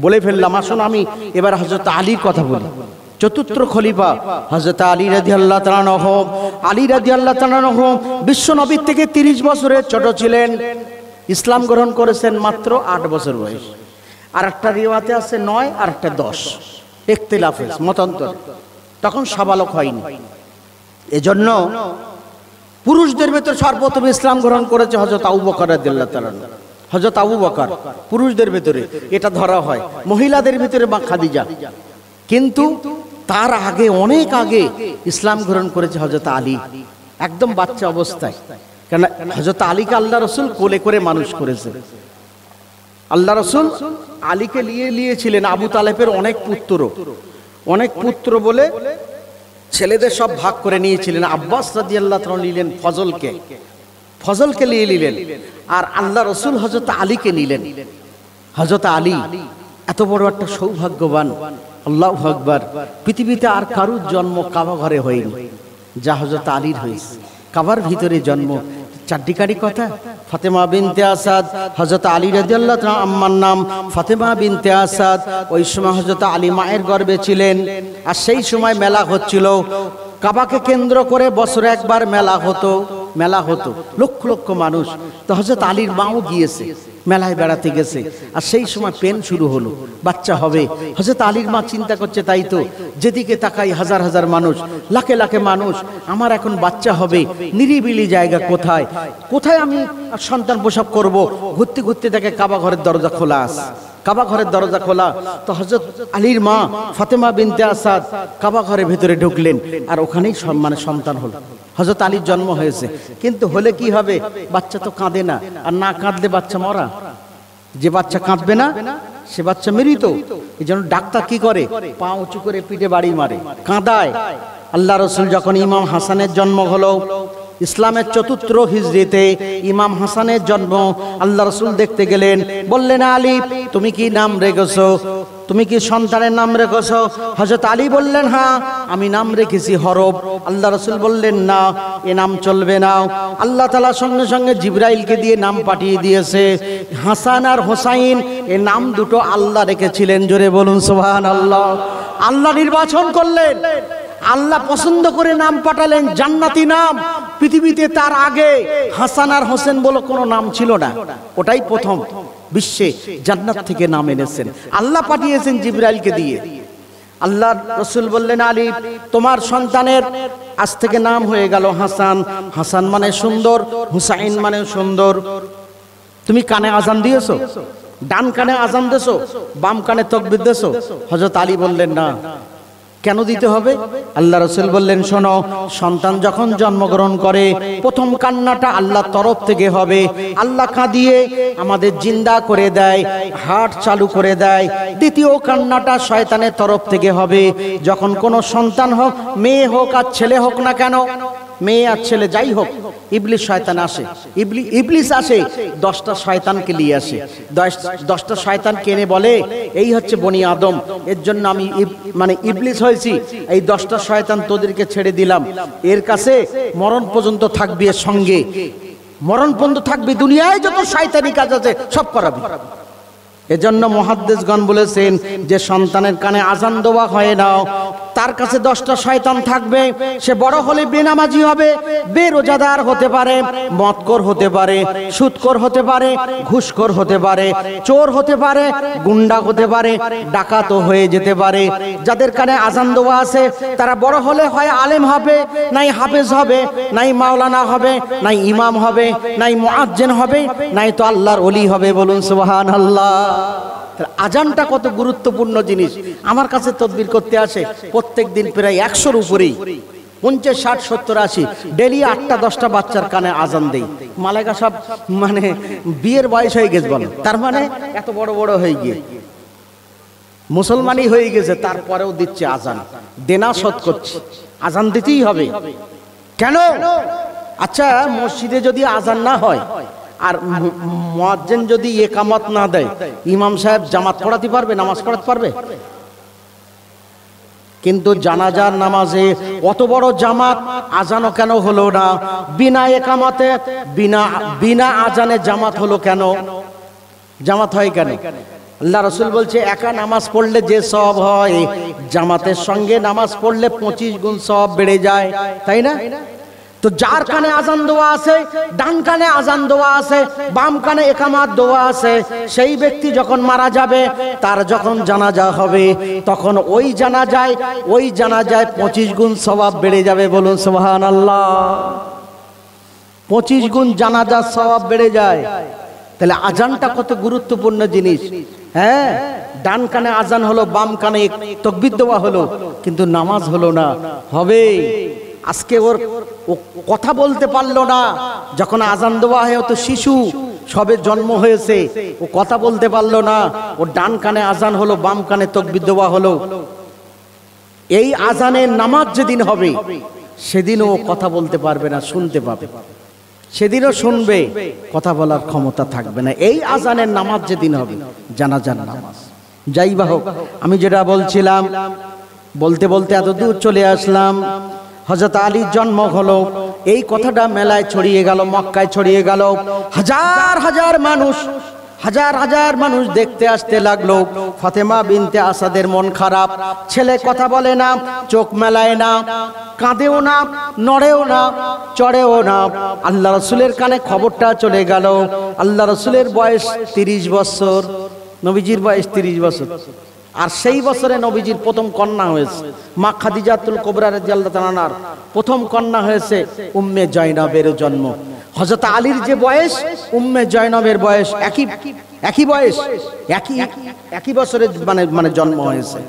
A: বলে ফেললাম। আসুন আমি এবার হযরত আলীর কথা বলি। চতুর্থ খলিফা হযরত আলী রাদিয়াল্লাহু তাআলা আনহু, আলী রাদিয়াল্লাহু তাআলা আনহু বিশ্ব নবীর থেকে 30 বছরের ছোট ছিলেন। ইসলাম গ্রহণ করেছেন মাত্র 8 বছর বয়স। আর একটা রিওয়ায়াতে আছে 9 আর একটা 10, ইখতিলাফ হয়েছে, মতান্তর। তখন সাবালক হয়নি। এজন্য পুরুষদের ভেতর সর্বপ্রথম ইসলাম গ্রহণ করেছে হযরত আবু বকর রাদিয়াল্লাহু তাআলা। হযরত আবু বকর, পুরুষদের ভিতরে এটা ধরা হয়, মহিলাদের ভিতরে মা খাদিজা। কিন্তু তার আগে, অনেক আগে ইসলাম গ্রহণ করেছে হযরত আলী, একদম বাচ্চা অবস্থায়। কেন হযরত আলীকে আল্লাহ রসুল কোলে করে মানুষ করেছে। আল্লাহ রসুল আলীকে নিয়েছিলেন। আবু তালেবের অনেক পুত্র বলে ছেলেদের সব ভাগ করে নিয়েছিলেন। আব্বাস রাদিয়াল্লাহু তাআলা নিলেন ফজলকে নিলেন, আর আল্লাহ রসুল হযরত আলীকে নিলেন। হযরত আলী এত বড় একটা সৌভাগ্যবান, আল্লাহু আকবার। পৃথিবীতে আর কারুর জন্ম কাবা ঘরে হয়নি যা হযরত আলীর হয়েছে। কাবার ভিতরে জন্ম, চারটিকারি কথা। ফাতেমা বিনতে আসাদ, হযরত আলী রাদিয়াল্লাহু তাআলা আম্মার নাম ফাতেমা বিনতে আসাদ। ওই সময় হযরত আলী মায়ের গর্ভে ছিলেন, আর সেই সময় মেলা হচ্ছিল। কাবাকে কেন্দ্র করে বছরে একবার মেলা হতো, লক্ষ লক্ষ মানুষ। তো হযরত আলীর মাও গিয়েছে, মেলায় বেড়াতে গেছে, আর সেই সময় পেন শুরু হলো, বাচ্চা হবে। হযরত আলীর মা চিন্তা করছে, তাই তো যেদিকে তাকাই হাজার হাজার মানুষ, লাখে লাখে মানুষ, আমার এখন বাচ্চা হবে, নিরিবিলি জায়গা কোথায় আমি সন্তান প্রসব করব? ঘুরতে ঘুরতে দেখে কাবা ঘরের দরজা খোলা আছে। কাবা ঘরের দরজা খোলা, তো হযরত আলীর মা ফাতেমা বিনতে আসাদ কাবা ঘরের ভিতরে ঢুকলেন, আর ওখানেই সন্তান হলো। হযরত আলীর জন্ম হয়েছে। কিন্তু হলে কি হবে? বাচ্চা তো কাঁদে না, আর না কাঁদলে বাচ্চা মরা। যে বাচ্চা কাঁদবে না সে বাচ্চা মৃত। এই জন্য ডাক্তার কি করে? পা উঁচু করে পিঠে বাড়ি মারে, কাঁদায়। আল্লাহ রসুল যখন ইমাম হাসানের জন্ম হলো, ইসলামের ৪র্থ হিজরিতে ইমাম হাসানের জন্ম, আল্লাহ রসুল দেখতে গেলেন, বললেন, আলী তুমি কি নাম রেখেছো? তুমি কি সন্তানের নাম রেখেছো? হযরত আলী বললেন, হ্যাঁ আমি নাম রেখেছি হরব। আল্লাহ রসুল বললেন, না এ নাম চলবে না। আল্লাহ তাআলা সঙ্গে সঙ্গে জিবরাইলকে দিয়ে নাম পাঠিয়ে দিয়েছে। হাসান আর হোসাইন এ নাম দুটো আল্লাহ রেখেছিলেন। জোরে বলুন সুবহানাল্লাহ। আল্লাহ নির্বাচন করলেন, আল্লাহ পছন্দ করে নাম পাঠালেন, জান্নাতি নাম। পৃথিবীতে তার আগে হাসান আর হোসেন বলে কোনো নাম ছিল না, ওটাই প্রথম বিশ্বে জান্নাত থেকে নাম এনেছেন। আল্লাহ পাঠিয়েছেন জিবরাইলকে দিয়ে। আল্লাহ রসুল বললেন, আলী তোমার সন্তানের আজ থেকে নাম হয়ে গেল হাসান। হাসান মানে সুন্দর, হুসাইন মানে সুন্দর। তুমি কানে আজান দিয়েছো, ডান কানে আজান দিয়েছো, বাম কানে তাকবীর দিয়েছো? হযরত আলী বললেন, না। কেন দিতে হবে? আল্লাহ রসুল বললেন, শোনো, সন্তান যখন জন্মগ্রহণ করে প্রথম কান্নাটা আল্লাহর তরফ থেকে হবে। আল্লাহ কাঁদিয়ে আমাদের জিন্দা করে দেয়, হার্ট চালু করে দেয়। দ্বিতীয় কান্নাটা শয়তানের তরফ থেকে হবে। যখন কোনো সন্তান হোক, মেয়ে হোক আর ছেলে হোক না কেন, মেয়ে আর ছেলে যাই হোক, ইবলিস শয়তান আসে, ইবলিস আসে, 10টা শয়তানকে নিয়ে আসে। 10টা শয়তানকে এনে বলে, এই হচ্ছে বনি আদম, এর জন্য আমি মানে ইবলিস হয়েছি। এই 10টা শয়তান তোদেরকে ছেড়ে দিলাম, এর কাছে মরণ পর্যন্ত থাকবি, এর সঙ্গে মরণ পর্যন্ত থাকবি, দুনিয়ায় যত শয়তানি কাজ আছে সব করাবি। এজন্য মুহাদ্দিসগণ বলেছেন যে সন্তানের কানে আজান দেওয়া হয় না, তার কাছে 10টা শয়তান থাকবে। সে বড় হলে বেনামাজি হবে, বেরোজাদার হতে পারে, মদখোর হতে পারে, সুদখোর হতে পারে, ঘুষখোর হতে পারে, চোর হতে পারে, গুন্ডা হতে পারে, ডাকাতও হয়ে যেতে পারে। যাদের কানে আজান দেওয়া আছে তারা বড় হলে হয় আলেম হবে, নাই হাফেজ হবে, নাই মাওলানা হবে, নাই ইমাম হবে, নাই মুয়াজ্জিন হবে, নাই তো আল্লাহর ওলি হবে। বলুন সুবহানাল্লাহ। আজানটা কত গুরুত্বপূর্ণ জিনিস। আমার কাছে তদবির করতে আসে প্রত্যেক দিন প্রায় 100-র উপরেই, 50, 60, 70, 80 ডেলি 8টা 10টা বাচ্চার কানে আজান দেই। মালেকা সব মানে বিয়ের বয়স হয়ে গেছে বলে, তার মানে এত বড় বড় হয়ে গিয়ে মুসলমানই হয়ে গেছে, তারপরেও দিচ্ছে আজান। দেনা শোধ করছে, আজান দিতেই হবে। কেন? আচ্ছা, মসজিদে যদি আজান না হয় আর মুয়াজ্জিন যদি ইকামত না দেয়, ইমাম সাহেব জামাত পড়াতে পারবে, নামাজ পড়াতে পারবে? কিন্তু জানাজার নামাজে অত বড় জামাত, আজানও কেন হলো না? বিনা ইকামতে, বিনা আজানে জামাত হলো কেন? জামাত হয় কেন? আল্লাহ রসুল বলছে, একা নামাজ পড়লে যে সওয়াব হয়, জামাতের সঙ্গে নামাজ পড়লে 25 গুণ সওয়াব বেড়ে যায়, তাই না? তো যার কানে আজান দেওয়া আছে, ডান কানে আজান দেওয়া আছে, বাম কানে ইকামত দেওয়া আছে, সেই ব্যক্তি যখন মারা যাবে, তার যখন জানাজা হবে, তখন ওই জানাজায় 25 গুণ সওয়াব বেড়ে যাবে। বলুন সুবহানাল্লাহ। 25 গুণ জানাজার সওয়াব বেড়ে যায়। তাহলে আজানটা কত গুরুত্বপূর্ণ জিনিস। হ্যাঁ, ডান কানে আজান হলো, বাম কানে তাকবীর দেওয়া হলো, কিন্তু নামাজ হলো না। হবে আজকে ও কথা বলতে পারলো না, যখন আজান দেওয়া হয় তো শিশু সবে জন্ম হয়েছে, ও কথা বলতে পারলো না, ও ডান কানে আজান হলো, বাম কানে তাকবীর দেওয়া হলো। এই আজানের নামাজ যেদিন হবে সেদিনও ও কথা বলতে পারবে না, শুনতে পাবে, সেদিনও শুনবে, কথা বলার ক্ষমতা থাকবে না। এই আজানের নামাজ যেদিন হবে, জানাজার নামাজ। যাই বা হোক, আমি যেটা বলছিলাম, বলতে বলতে এত দূর চলে আসলাম। হযরত আলীর জন্ম হলো, এই কথাটা মেলায় ছড়িয়ে গেল, মক্কায় ছড়িয়ে গেল। হাজার হাজার মানুষ, হাজার হাজার মানুষ দেখতে আসতে লাগলো। ফাতেমা বিনতে আসাদের মন খারাপ, ছেলে কথা বলে না, চোখ মেলায় না, কাঁদেও না, নড়েও না, চড়েও না। আল্লাহ রসুলের কানে খবরটা চলে গেল। আল্লাহ রসুলের বয়স 30 বছর, নবীজির বয়স 30 বছর। আর সেই বছরে নবীজির প্রথম কন্যা হয়েছে, মা খাদিজাতুল কুবরা রাদিয়াল্লাহু তাআলা আনহার প্রথম কন্যা হয়েছে উম্মে জয়নবের জন্ম। হযরত আলীর যে বয়স, উম্মে জয়নবের বয়স একই বয়স, একই বছরে মানে জন্ম হয়েছে।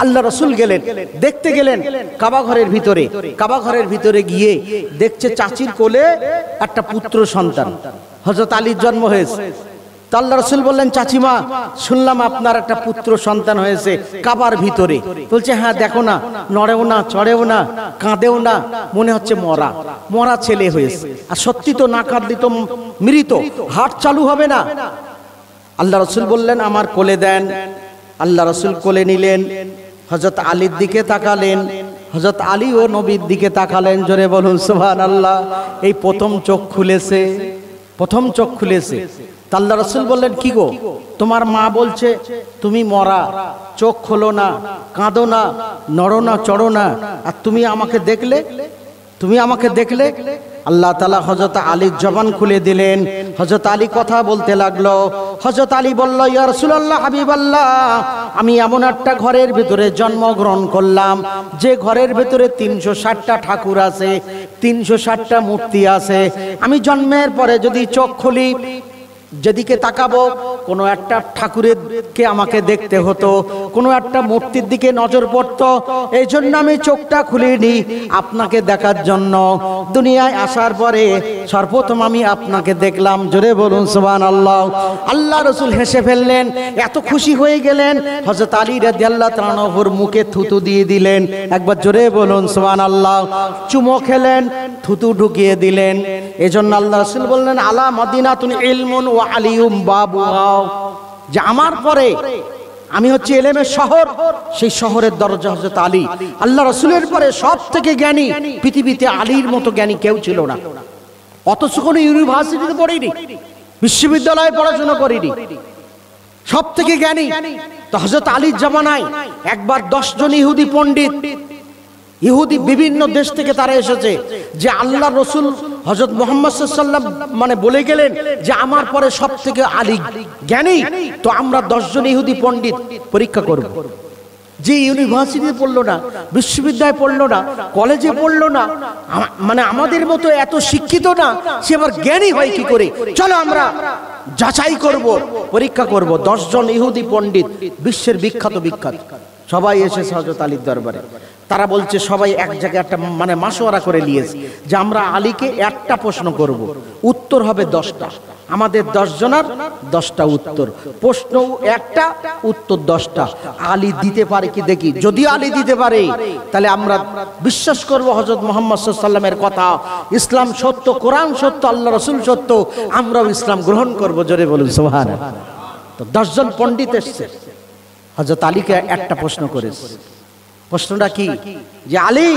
A: আল্লাহ রাসূল গেলেন, দেখতে গেলেন কাবা ঘরের ভিতরে। কাবা ঘরের ভিতরে গিয়ে দেখছে চাচির কোলে একটা পুত্র সন্তান, হযরত আলীর জন্ম হয়েছে। আল্লাহ রাসূল বললেন, চাচিমা শুনলাম আপনার একটা পুত্র সন্তান হয়েছে কাবার ভিতরে। বলছে, হ্যাঁ দেখো না, নড়েও না, চড়েও না, কাঁদেও না, মনে হচ্ছে মরা মরা ছেলে হয়েছে। আর সত্যি তো, না কাঁদলে তো মৃত, হার্ট চালু হবে না। আল্লাহ রাসূল বললেন, আমার কোলে দেন। আল্লাহ রাসূল কোলে নিলেন, হযরত আলীর দিকে তাকালেন, হযরত আলী ও নবীর দিকে তাকালেন। জোরে বলুন সুবহানাল্লাহ। এই প্রথম চোখ খুলেছে, প্রথম চোখ খুলেছে। আল্লাহ রাসূল বললেন, কি গো, তোমার মা বলছে তুমি মরা, চোখ খোলো না, কাঁদো না, নড়ো না, চড়ো না, আর তুমি আমাকে দেখলে, তুমি আমাকে দেখলে। আল্লাহ তাআলা হযরত আলীর জবান খুলে দিলেন। হযরত আলী কথা বলতে লাগলো। হযরত আলী বলল, ইয়া রাসূলুল্লাহ, হাবিবাল্লাহ, আমি এমন একটা ঘরের ভিতরে জন্মগ্রহণ করলাম যে ঘরের ভিতরে 360টা ঠাকুর আছে, 360টা মূর্তি আছে। আমি জন্মের পরে যদি চোখ খুলি, যেদিকে তাকাবো কোনো একটা ঠাকুরের কে আমাকে দেখতে হতো, কোনো একটা মূর্তির দিকে নজর পড়তো। এই জন্য আমি চোখটা খুলিনি আপনাকে দেখার জন্য। দুনিয়ায় আসার পরে সর্বপ্রথম আমি আপনাকে দেখলাম। জোরে বলুন সুবহানাল্লাহ। আল্লাহ রাসূল হেসে ফেললেন, এত খুশি হয়ে গেলেন, হযরত আলী রাদিয়াল্লাহু তাআলা আনহুর মুখে থুতু দিয়ে দিলেন। একবার জোরে বলুন সুবহানাল্লাহ। চুমো খেলেন, থুতু ঢুকিয়ে দিলেন। এজন্য আল্লাহ রাসূল বললেন, আলা মাদিনাতুন ইলমুন ওয়া আলিয়ুম বাবুহা, যে আমার পরে আমি হচ্ছে ইলমের শহর, সেই শহরের দরজা হযরত আলী। আল্লাহ রাসূলের পরে সবথেকে জ্ঞানী পৃথিবীতে আলীর মতো জ্ঞানী কেউ ছিল না। অথচ কোনো ইউনিভার্সিটিতে পড়িনি, বিশ্ববিদ্যালয়ে পড়াশোনা করিনি, সবথেকে জ্ঞানী। তো হযরত আলীর জামানায় একবার 10 জন ইহুদি পণ্ডিত, ইহুদি বিভিন্ন দেশ থেকে তারা এসেছে, যে আল্লাহ রসুল হযরত মুহাম্মদ সাল্লাল্লাহু আলাইহি ওয়াসাল্লাম মানে বলে গেলেন যে আমার পরে সবথেকে আলী জ্ঞানী। তো আমরা 10 জন ইহুদি পণ্ডিত পরীক্ষা করব। যে ইউনিভার্সিটিতে পড়লো না, বিশ্ববিদ্যালয়ে পড়লো না, কলেজে পড়লো না, মানে আমাদের মতো এত শিক্ষিত না, সে আবার জ্ঞানী হয় কি করে? চলো আমরা যাচাই করব, পরীক্ষা করব। 10 জন ইহুদি পণ্ডিত, বিশ্বের বিখ্যাত সবাই এসেছে হযরত আলীর দরবারে। তারা বলছে সবাই এক জায়গায় একটা মানে মাশওয়ারা করে নিয়েছে যে আমরা আলীকে একটা প্রশ্ন করব, উত্তর হবে 10টা। আমাদের 10 জনের 10টা উত্তর, প্রশ্ন একটা, উত্তর 10টা। আলী দিতে পারে কি দেখি। যদি আলী দিতে পারে তাহলে আমরা বিশ্বাস করব হযরত মুহাম্মদ সাল্লাল্লাহু আলাইহি ওয়াসাল্লামের কথা, ইসলাম সত্য, কোরআন সত্য, আল্লাহ রাসূল সত্য, আমরাও ইসলাম গ্রহণ করব। জোরে বলুন সুবহানাল্লাহ। তো 10 জন পণ্ডিত এসেছে, হযরত আলীকে একটা প্রশ্ন করেছে। প্রশ্নটা কি? যে আলী,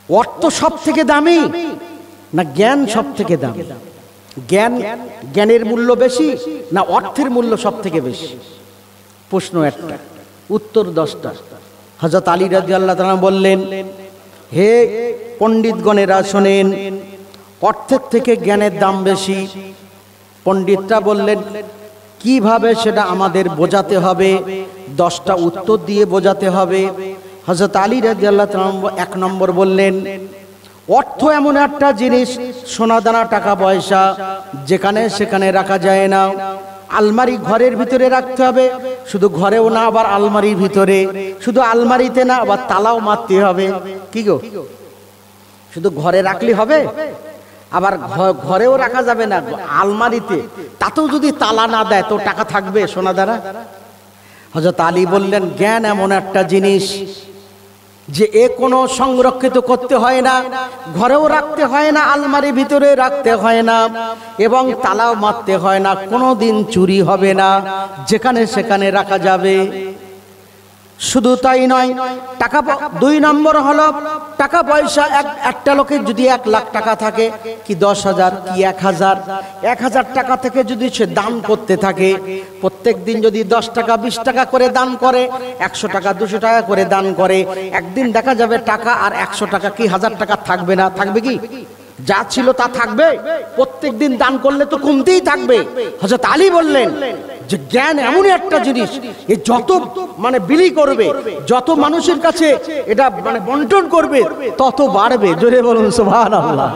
A: অর্থ সব থেকে দামি না জ্ঞান সব থেকে দামি? জ্ঞানের মূল্য বেশি না অর্থের মূল্য সব থেকে বেশি? প্রশ্ন একটা, উত্তর 10টা। হযরত আলী রাদিয়াল্লাহু তাআলা বললেন, হে পণ্ডিতগণেরা শোনেন, অর্থের থেকে জ্ঞানের দাম বেশি। পণ্ডিতরা বললেন, কিভাবে সেটা আমাদের বোঝাতে হবে? 10টা উত্তর দিয়ে বোঝাতে হবে। হযরত আলী রাদিয়াল্লাহু তাআলা 1 নম্বর বললেন, অর্থ এমন একটা জিনিস, সোনাদানা টাকা পয়সা যেখানে সেখানে রাখা যায় না। আলমারি ঘরের ভিতরে রাখতে হবে, শুধু ঘরেও না আবার আলমারির ভিতরে, শুধু আলমারিতে না আবার তালাও মারতে হবে। কি গো, শুধু ঘরে রাখলে হবে? আবার ঘরেও রাখা যাবে না, আলমারিতে, তাতেও যদি তালা না দেয় তো টাকা থাকবে সোনাদানা? হযরত আলী বললেন জ্ঞান এমন একটা জিনিস যে এ কোনো সংরক্ষিত করতে হয় না, ঘরেও রাখতে হয় না, আলমারির ভিতরে রাখতে হয় না, এবং তালাও মারতে হয় না, কোনোদিন চুরি হবে না, যেখানে সেখানে রাখা যাবে। শুধু তাই নয়, টাকা 2 নম্বর হলো টাকা পয়সা। একটা লোকের যদি 1 লাখ টাকা থাকে, কি 10,000 কি 1,000 টাকা থেকে যদি সে দান করতে থাকে, প্রত্যেক দিন যদি 10 টাকা 20 টাকা করে দান করে, 100 টাকা 200 টাকা করে দান করে, একদিন দেখা যাবে টাকা আর 100 টাকা কি 1000 টাকা থাকবে না? থাকবে কি? যা ছিল তা থাকবে? প্রত্যেক দিন দান করলে তো কমতেই থাকবে। হযরত আলী বললেন যে জ্ঞান এমনই একটা জিনিস, এ যত বিলি করবে, যত মানুষের কাছে এটা বন্টন করবে, তত বাড়বে। জোরে বলুন সুবহানাল্লাহ।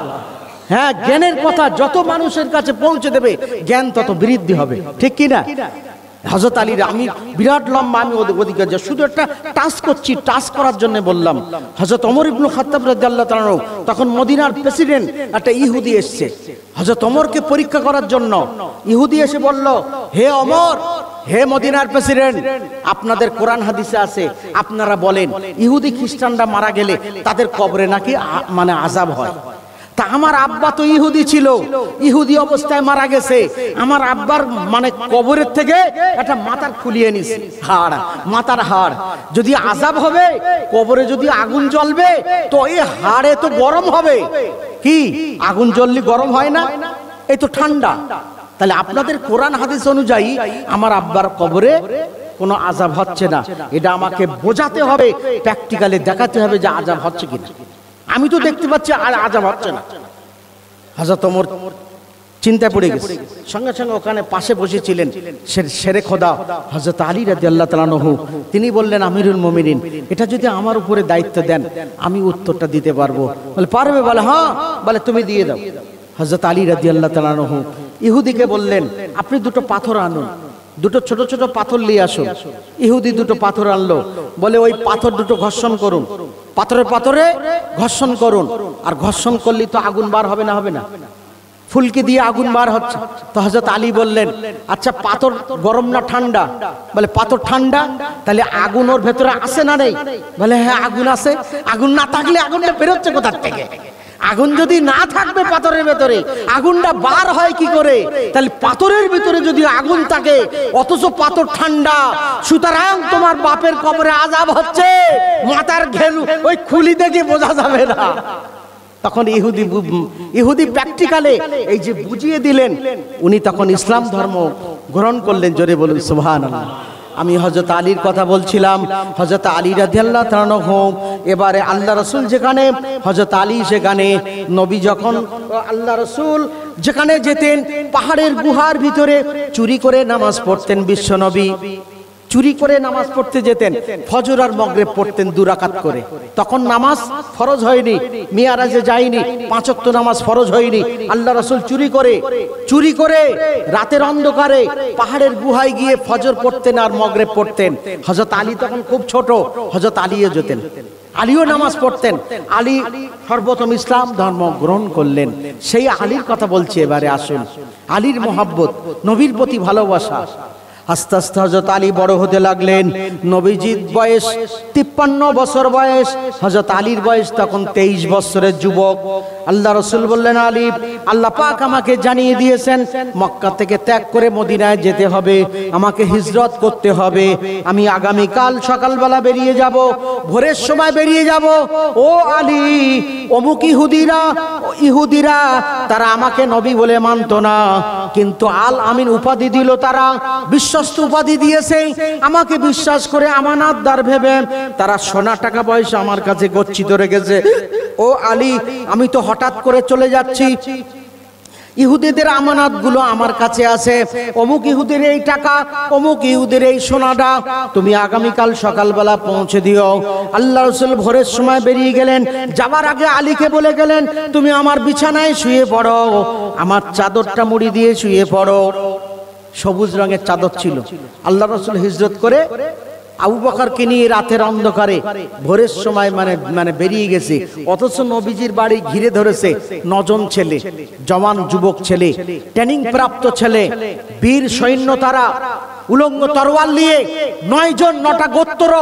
A: হ্যাঁ, জ্ঞানের কথা যত মানুষের কাছে পৌঁছে দেবে, জ্ঞান তত বৃদ্ধি হবে। ঠিক কি না? হযরত আলীর, আমি বিরাট লম্বা, আমি ওদিকে যা শুধু একটা টাচ করছি, টাচ করার জন্য বললাম। হযরত ওমর ইবনে খাত্তাব রাদিয়াল্লাহু তাআলা, তখন মদিনার প্রেসিডেন্ট একটা ইহুদি এসেছে হযরত ওমরকে পরীক্ষা করার জন্য। ইহুদি এসে বলল, হে ওমর, হে মদিনার প্রেসিডেন্ট, আপনাদের কোরআন হাদিসে আছে, আপনারা বলেন ইহুদি খ্রিস্টানরা মারা গেলে তাদের কবরে নাকি আযাব হয়। তা আমার আব্বা তো ইহুদি ছিল, ইহুদি অবস্থায় মারা গেছে, আমার আব্বার কবরের থেকে একটা মাথার খুলিয়ে নিছে, মাথার হাড়, যদি আযাব হবে, কবরে যদি আগুন জ্বলবে, তো এই হাড়ে তো গরম হবে। কি, আগুন জ্বললে গরম হয় না? এই তো ঠান্ডা। তাহলে আপনাদের কোরআন হাদিস অনুযায়ী আমার আব্বার কবরে কোনো আযাব হচ্ছে না, এটা আমাকে বোঝাতে হবে, প্র্যাকটিক্যালি দেখাতে হবে যে আযাব হচ্ছে কিনা। আমি তো দেখতে পাচ্ছি আর আযাব হচ্ছে না। হযরত ওমর চিন্তায় পড়ে গেছে, সঙ্গে সঙ্গে ওখানে পাশে বসেছিলেন শেরে খোদা হযরত আলী রাদিয়াল্লাহু তাআলা আনহু, তিনি বললেন, আমিরুল মুমিনিন, এটা যদি আমার উপরে দায়িত্ব দেন, আমি উত্তরটা দিতে পারবো। বলে পারবে? বলে হ্যাঁ। বলে তুমি দিয়ে দাও। হযরত আলী রাদিয়াল্লাহু তাআলা আনহু ইহুদিকে বললেন, আপনি 2টো পাথর আনুন, 2টো ছোট ছোট পাথর নিয়ে আসুন। ইহুদি 2টো পাথর আনলো, বলে ওই পাথর 2টো ঘর্ষণ করুন, পাথরে ঘর্ষণ করুন। আর ঘর্ষণ করলে তো আগুন বার হবে না? হবে না? ফুলকি দিয়ে আগুন বার হচ্ছে। তো হযরত আলী বললেন, আচ্ছা পাথর গরম না ঠান্ডা? বলে পাথর ঠান্ডা। তাহলে আগুন ওর ভেতরে আছে না নেই? বলে হ্যাঁ আগুন আছে। আগুন না থাকলে আগুনটা বেরোচ্ছে কোথা থেকে? আগুন যদি না থাকবে পাথরের ভেতরে, আগুনটা বার হয় কি করে? তাহলে পাথরের ভিতরে যদি আগুন থাকে, অথচ পাথর ঠান্ডা, সুতরাং তোমার বাপের কবরে আযাব হচ্ছে, মাথার ঘেলু ওই খুলি দেখে বোঝা যাবে না। তখন ইহুদি প্র্যাকটিক্যালে এই যে বুঝিয়ে দিলেন, উনি তখন ইসলাম ধর্ম গ্রহণ করলেন। জোরে বলুন সুবহানাল্লাহ। আমি হযরত আলীর কথা বলছিলাম, হযরত আলী রাদিয়াল্লাহু তাআলা আনহু, এবারে আল্লাহ রাসূল যেখানে, হযরত আলী সেখানে, নবী যখন, আল্লাহ রাসূল যেখানে যেতেন, পাহাড়ের গুহার ভিতরে চুরি করে নামাজ পড়তেন। বিশ্ব নবী চুরি করে নামাজ পড়তে যেতেন, ফজর আর মাগরিব পড়তেন 2 রাকাত করে। তখন নামাজ ফরজ হয়নি, মিয়ারাজে যায়নি, 5 ওয়াক্ত নামাজ ফরজ হয়নি। আল্লাহ রাসূল চুরি করে রাতের অন্ধকারে পাহাড়ের গুহায় গিয়ে ফজর পড়তেন আর মাগরিব পড়তেন। হযরত আলী তখন খুব ছোট, হযরত আলীও যেতেন, আলীও নামাজ পড়তেন। আলী সর্বপ্রথম ইসলাম ধর্ম গ্রহণ করলেন। সেই আলীর কথা বলছি। এবারে আসুন, আলীর মহব্বত, নবীর প্রতি ভালোবাসা। আস্তে আস্তে হযরত আলী বড় হতে লাগলেন। নবীজির বয়স 53 বছর বয়স, হযরত আলীর বয়স তখন 23 বছরের যুবক। আল্লাহ রাসূল বললেন, আলী, আল্লাহ পাক আমাকে জানিয়ে দিয়েছেন মক্কা থেকে ত্যাগ করে মদিনায় যেতে হবে, আমাকে হিজরত করতে হবে। আমি আগামীকাল সকালবেলা বেরিয়ে যাব, ভোরের সময় বেরিয়ে যাব। ও আলী, অমুক ইহুদিরা তারা আমাকে নবী বলে মানতো না, কিন্তু আল আমিন উপাধি দিল, তারা বিশ্বস্ত উপাধি দিয়েছে, আমাকে বিশ্বাস করে আমানতদার ভেবে তারা সোনা টাকা পয়সা আমার কাছে গচ্ছিত রেখেছে। ও আলী, আমি তো হঠাৎ করে চলে যাচ্ছি, ইহুদিদের আমানতগুলো আমার কাছে আছে, অমুক ইহুদির এই টাকা, অমুক ইহুদির এই সোনাটা তুমি আগামীকাল সকালবেলা পৌঁছে দিও। আল্লাহ রাসূল ভোরের সময় বেরিয়ে গেলেন, যাবার আগে আলীকে বলে গেলেন, তুমি আমার বিছানায় শুয়ে পড়ো, আমার চাদরটা মুড়ি দিয়ে শুয়ে পড়ো। সবুজ রঙের চাদর ছিল। আল্লাহ রাসূল হিজরত করে আবু বকরকে নিয়ে রাতের অন্ধকারে ভোরের সময় মানে বেরিয়ে গেছে, অথচ নবীজির বাড়ি ঘিরে ধরেছে 9 জন ছেলে, জওয়ান যুবক ছেলে, ট্রেনিং প্রাপ্ত ছেলে, বীর সৈন্য, তারা উলঙ্গ তরোয়াল নিয়ে 9 জন, 9টা গোত্র,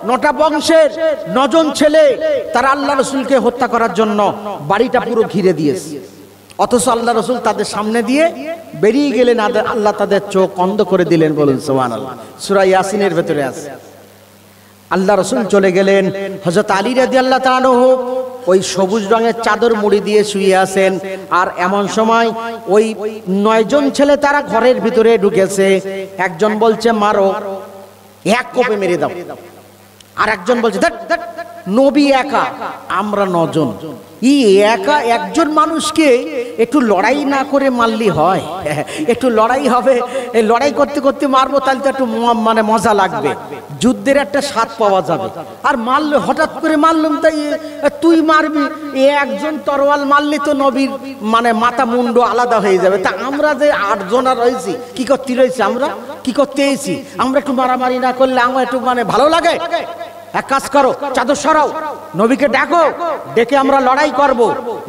A: 9টা বংশের 9 জন ছেলে, তারা আল্লাহ রাসূলকে হত্যা করার জন্য বাড়িটা পুরো ঘিরে দিয়েছে। অথচ আল্লাহ রাসূল তাদের সামনে দিয়ে বেরিয়ে গেলেন, আল্লাহ তাদের চোখ অন্ধ করে দিলেন। বলুন সুবহানাল্লাহ। সূরা ইয়াসিনের ভেতরে আছে। আল্লাহ রাসূল চলে গেলেন। হযরত আলী রাদিয়াল্লাহু তাআলা আনহু ওই সবুজ রঙের চাদর মুড়ি দিয়ে শুয়ে আছেন। আর এমন সময় ওই 9 জন ছেলে তারা ঘরের ভিতরে ঢুকেছে। একজন বলছে মারো, এক কোপে মেরে দাও। আর একজন বলছে নবী একা, আমরা 9 জন, একা একজন মানুষকে একটু লড়াই না করে মারলি হয়? একটু লড়াই হবে, এই লড়াই করতে করতে মারবো, তাহলে তো একটু মানে মজা লাগবে, যুদ্ধের একটা স্বাদ পাওয়া যাবে। আর মারলে হঠাৎ করে মারলাম, তাই তুই মারবি, একজন তরোয়াল মারলি তো নবীর মানে মাথা মুন্ড আলাদা হয়ে যাবে। তা আমরা যে 8 জন রয়েছি, কি করতে রয়েছি, আমরা কি করতে এসেছি? আমরা একটু মারামারি না করলে আমার একটু মানে ভালো লাগে? এক কাজ করো, চাদর সরাও, নবীকে ডাকো, ডেকে আমরা লড়াই করব,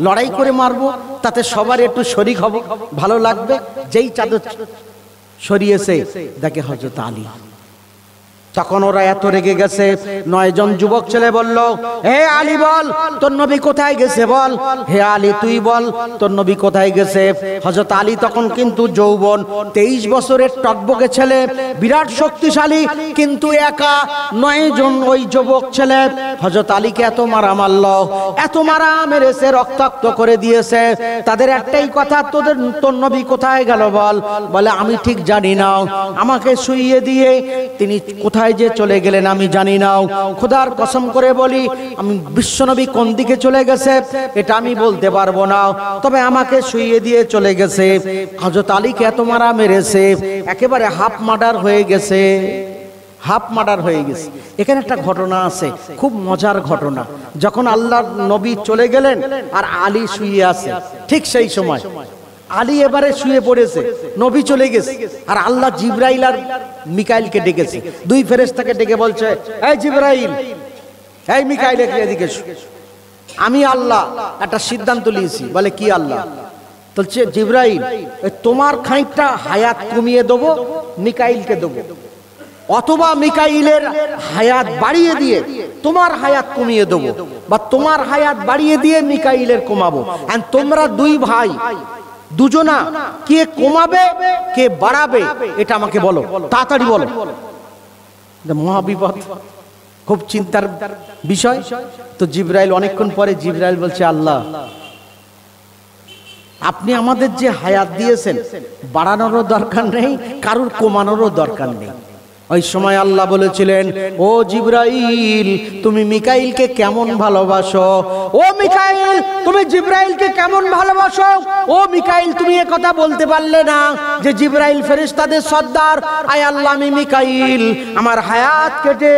A: লড়াই করে মারবো, তাতে সবার একটু শরীক হব, ভালো লাগবে। যেই চাদর সরিয়েছে দেখে হযরত আলী। তখন ওরা এত রেগে গেছে, 9 জন যুবক ছেলে বলল, হে আলী বল তোর নবী কোথায় গেছে, বল। হে আলী তুই বল তোর নবী কোথায় গেছে। হযরত আলী তখন কিন্তু যৌবন, 23 বছরের টকবকে ছেলে, বিরাট শক্তিশালী, কিন্তু একা। 9 জন ওই যুবক ছেলে হযরত আলীকে এত মারা মারলো, এত মারা মেরেছে, রক্তাক্ত করে দিয়েছে। তাদের একটাই কথা, তোর নবী কোথায় গেল বল। বলে আমি ঠিক জানি না, আমাকে শুইয়ে দিয়ে তিনি কোথায় যে চলে গেলেন আমি জানি না। খোদার কসম করে বলি, আমি বিশ্বনবী কোন দিকে চলে গেছে এটা আমি বলতে পারবো না, তবে আমাকে শুইয়ে দিয়ে চলে গেছে। হযরত আলীকে এত মারা মেরেছে, একেবারে হাফ মার্ডার হয়ে গেছে, হাফ মার্ডার হয়ে গেছে। এখানে একটা ঘটনা আছে, খুব মজার ঘটনা। যখন আল্লাহর নবী চলে গেলেন আর আলী শুয়ে আছে, ঠিক সেই সময় আলী এবারে শুয়ে পড়েছে, নবী চলে গেছে, আর আল্লাহ জিবরাইল আর মিকাইলকে ডেকেছে। 2 ফেরেশতাকে ডেকে বলছে, এই জিবরাইল, এই মিকাইল, এদিকে এসো, আমি আল্লাহ একটা সিদ্ধান্ত নিয়েছি। বলে কি আল্লাহ? বলছে জিবরাইল, তোমার খানিকটা হায়াত কমিয়ে দেবো, মিকাইলকে দেবো, অথবা মিকাইলের হায়াত বাড়িয়ে দিয়ে তোমার হায়াত কমিয়ে দেবো, বা তোমার হায়াত বাড়িয়ে দিয়ে মিকাইলের কমাবো। আর তোমরা 2 ভাই, দুজনা, কে কমাবে কে বাড়াবে এটা আমাকে বলো, তাড়াতাড়ি বলো। মহাবিপদ, খুব চিন্তার বিষয়। তো জিবরাইল অনেকক্ষণ পরে জিবরাইল বলছে, আল্লাহ আপনি আমাদের যে হায়াত দিয়েছেন, বাড়ানোরও দরকার নেই, কারুর কমানোরও দরকার নেই। ওই সময় আল্লাহ বলেছিলেন, ও জিবরাইল তুমি মিকাইলকে কেমন ভালোবাসো, ও মিকাইল তুমি জিবরাইলকে কেমন ভালোবাসো, ও মিকাইল তুমি এ কথা বলতে পারলে না যে জিবরাইল ফেরেশতাদের সর্দার, আয় আল্লাহ আমি মিকাইল, আমার হায়াত কেটে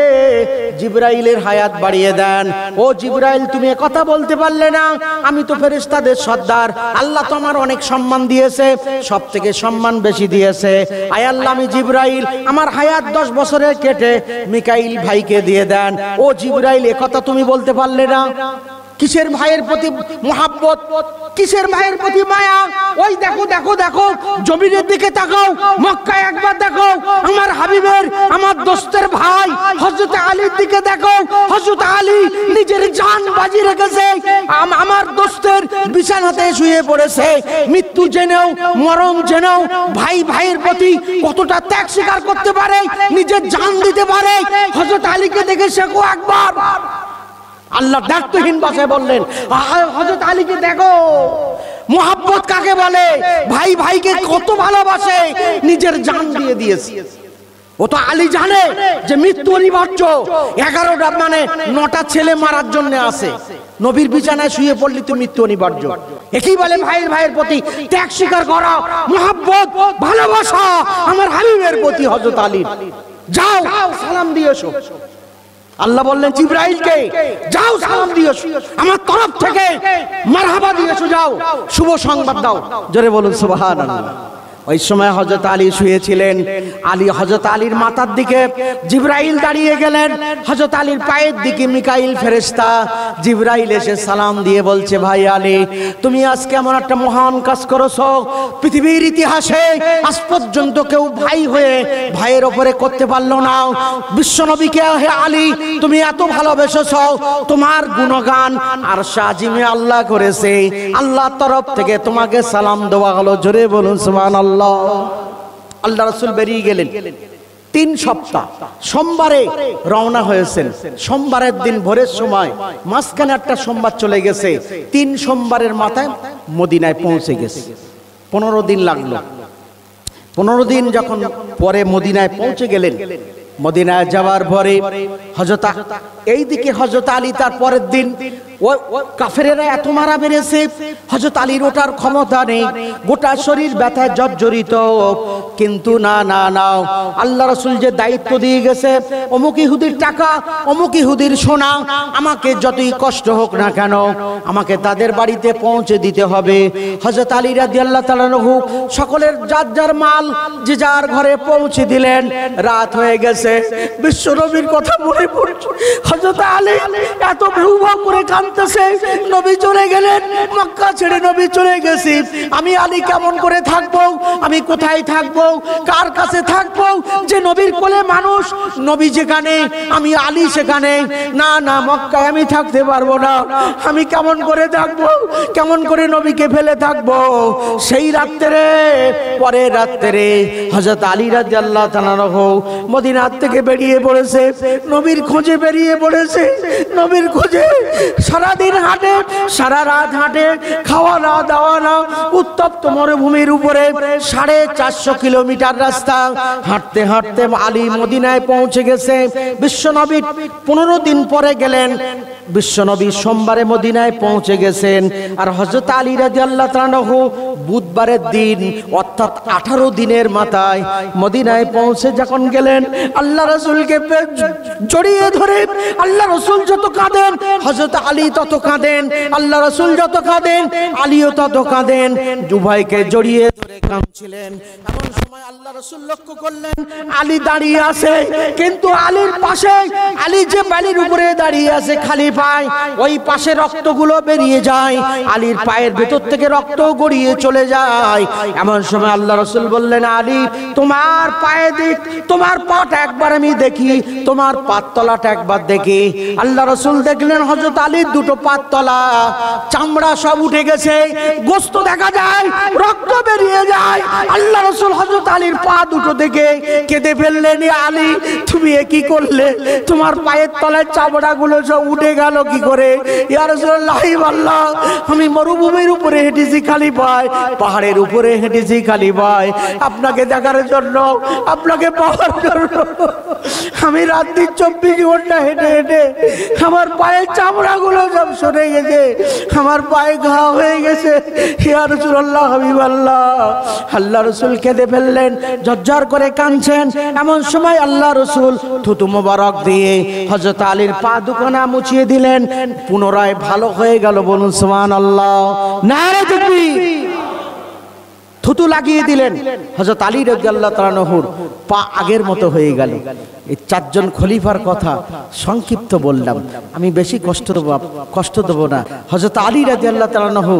A: জিবরাইলের হায়াত বাড়িয়ে দেন। ও জিবরাইল তুমি এ কথা বলতে পারলে না, আমি তো ফেরেশতাদের সর্দার, আল্লাহ তো আমার অনেক সম্মান দিয়েছে, সব থেকে সম্মান বেশি দিয়েছে, আয় আল্লাহ আমি জিবরাইল, আমার হায়াত 10 বছরের কেটে মিকাইল ভাইকে দিয়ে দেন। ও জিবরাইল এ কথা তুমি বলতে পারলে না? কিসের ভাইয়ের প্রতি মহাব্বত, কিসের ভাইয়ের প্রতি মায়া? ওই দেখো দেখো দেখো, জমিনের দিকে তাকাও, মক্কায় একবার দেখো, আমার হাবিবের, আমার দোস্তের ভাই হযরত আলীর দিকে দেখো। হযরত আলী নিজের জান বাজি রেখেছে, আমার দোস্তের বিছানাতে শুয়ে পড়েছে, মৃত্যু জেনেও, মরণ জেনেও ভাই ভাইয়ের প্রতি কতটা ত্যাগ স্বীকার করতে পারে, নিজের জান দিতে পারে। হযরত আলীকে দেখে শেখো একবার। আল্লাহ দায়িত্বহীন ভাষায় বললেন, হযরত আলীকে দেখো, মোহাব্বত কাকে বলে, ভাই ভাইকে কত ভালোবাসে, নিজের জান দিয়ে দিয়েছে। ও তো আলী জানে যে মৃত্যু অনিবার্য, 11টা মানে 9টা ছেলে মারার জন্য আসে, নবীর বিছানায় শুয়ে পড়লি তো মৃত্যু অনিবার্য। একই বলে ভাইয়ের ভাইয়ের প্রতি ত্যাগ স্বীকার করা, মহব্বত, ভালোবাসা আমার হাবিবের প্রতি হযরত আলীর। যাও সালাম দিয়ে এসো। আল্লাহ বললেন জিবরাইলকে, যাও সালাম দিয়ে এসো, আমার তরফ থেকে মারহাবা দিয়ে এসো, যাও শুভ সংবাদ দাও। জোরে বলুন সুবহানাল্লাহ। ওই সময় হযরত আলী শুয়েছিলেন। হযরত আলীর মাথার দিকে জিবরাইল দাঁড়িয়ে গেলেন, হযরত আলীর পায়ের দিকে মিকাইল ফেরেশতা। জিবরাইল এসে সালাম দিয়ে বলছে, ভাই আলী, তুমি আজকে এমন একটা মহান কাজ করেছো, পৃথিবীর ইতিহাসে আজ পর্যন্ত কেউ ভাই হয়ে ভাইয়ের ওপরে করতে পারলো না। বিশ্বনবীকে হে আলী তুমি এত ভালোবেসেছো, তোমার গুণগান আরশে আজিমে আল্লাহ করেছে, আল্লাহর তরফ থেকে তোমাকে সালাম দেওয়া হলো। জোরে বলুন সুবহানাল্লাহ। আল্লাহ রাসূল বেরিয়ে গেলেন 3 সপ্তাহ। সোমবারে রওনা হয়েছেন। সোমবারের দিন ভোরের সময়, মাঝখানে একটা সোমবার চলে গেছে, 3 সোমবারের মাথায় মদিনায় পৌঁছে গেছে। 15 দিন লাগলো। 15 দিন যখন পরে মদিনায় পৌঁছে গেলেন, মদিনায় যাওয়ার পরে এইদিকে হযরত আলী তার পরের দিন কাফেরেরা এত মারা মেরেছে, হযরত আলীর ওঠার ক্ষমতা নেই, গোটা শরীর ব্যথায় জর্জরিত। কিন্তু না না না, আল্লাহ রাসূল যে দায়িত্ব দিয়ে গেছে, অমুক ইহুদির টাকা, অমুক ইহুদির সোনা, আমাকে যতই কষ্ট হোক না কেন আমাকে তাদের বাড়িতে পৌঁছে দিতে হবে। হযরত আলী রাদিয়াল্লাহু তাআলা আনহু সকলের যার যার মাল যে যার ঘরে পৌঁছে দিলেন। রাত হয়ে গেছে, বিশ্বনবীর কথা মনে পড়ছে। হযরত আলী এত ভূভাব করে কাঁদতেছে, নবী চলে গেলেন, মক্কা ছেড়ে নবী চলে গেছি, আমি আলী কেমন করে থাকবো, আমি কোথায় থাকবো, কার কাছে থাকবো, যে নবীর কোলে মানুষ, নবী যেখানে আমি আলী সেখানে, না না মক্কায় আমি থাকতে পারবো না, আমি কেমন করে থাকবো, কেমন করে নবীকে ফেলে থাকবো। সেই রাত্রে, পরের রাত্রে হযরত আলী রাদিয়াল্লাহু তাআলা আনহু মদিনা থেকে বেরিয়ে পড়েছে, নবীর খোঁজে বেরিয়ে পড়েছে। নবীর খোঁজে সারাদিন হাঁটে, সারা রাত হাঁটে, খাওয়া না দাওয়া না, উত্তপ্ত মরুভূমির উপরে 450 কিলোমিটার রাস্তা হাঁটতে হাঁটতে আলী মদিনায় পৌঁছে গেছে। বিশ্বনবী 15 দিন পরে গেলেন। বিশ্বনবী সোমবারে মদিনায় পৌঁছে গেছেন, আর হযরত আলী রাদিয়াল্লাহু তাআলা আনহু বুধবারের দিন, অর্থাৎ 18 দিনের মাথায় মদিনায় পৌঁছে যখন গেলেন, আল্লাহ রাসূলকে জড়িয়ে ধরে আল্লাহ রাসূল যত কাঁদেন, হযরত আলী তত কাঁদেন, আল্লাহ রাসূল যত কাঁদেন, আলীও তত কাঁদেন। উভয়কে জড়িয়ে ধরে কাঁদছিলেন। এমন সময় আল্লাহ রাসূল লক্ষ্য করলেন আলী দাঁড়িয়ে আছে, কিন্তু আলীর পাশে, আলী যে বালির উপরে দাঁড়িয়ে আছে খালি পায়, ওই পাশে রক্তগুলো বেরিয়ে যায়, আলীর পায়ের ভেতর থেকে রক্ত গড়িয়ে চলে যায়। এমন সময় আল্লাহ রাসূল বললেন, আলী তোমার পায়ে দিক, তোমার পাটা একবার আমি দেখি, তোমার পাততলাটা একবার দেখি। আল্লাহ রাসূল দেখলেন হযরত আলীর দুটো পাততলা, চামড়া সব উঠে গেছে, গোশত দেখা যায়, রক্ত বেরিয়ে যায়। আল্লাহ রাসূল হযরত আলীর পা দুটো দেখে কেঁদে ফেললেন, আলী তুমি এ কি করলে, তোমার পায়ের তলায় চামড়াগুলো সব উঠে গেল কি করে? ইয়া রাসূলুল্লাহ, আল্লাহ আমি মরুভূমির উপরে হেঁটেছি খালি পায়, পাহাড়ের উপরে হেঁটেছি খালি পায়, আপনাকে দেখার জন্য, আপনাকে পাওয়ার জন্য। আমি রাত্রি 24 ঘন্টা হেঁটে হেঁটে আমার পায়ের চামড়াগুলো সব সরে গেছে, আমার পায়ে ঘা হয়ে গেছে। ইয়া রাসূলুল্লাহ, হাবিবাল্লাহ। আল্লাহ রাসূল কেঁদে ফেললেন, ঝরঝর করে কাঁদছেন। এমন সময় আল্লাহ রাসূল থুতু মোবারক দিয়ে হযরত আলীর পা দুখানা মুছিয়ে দিলেন, পুনরায় ভালো হয়ে গেল। বলুন সুবহানাল্লাহ, নারে তাকবীর। থুতু লাগিয়ে দিলেন, হযরত আলী রাদিয়াল্লাহু তাআলা আনহুর পা আগের মতো হয়ে গেল। এই 4 জন খলিফার কথা সংক্ষিপ্ত বললাম, আমি বেশি কষ্ট দেব না। হযরত আলী রাদিয়াল্লাহু তাআলা আনহু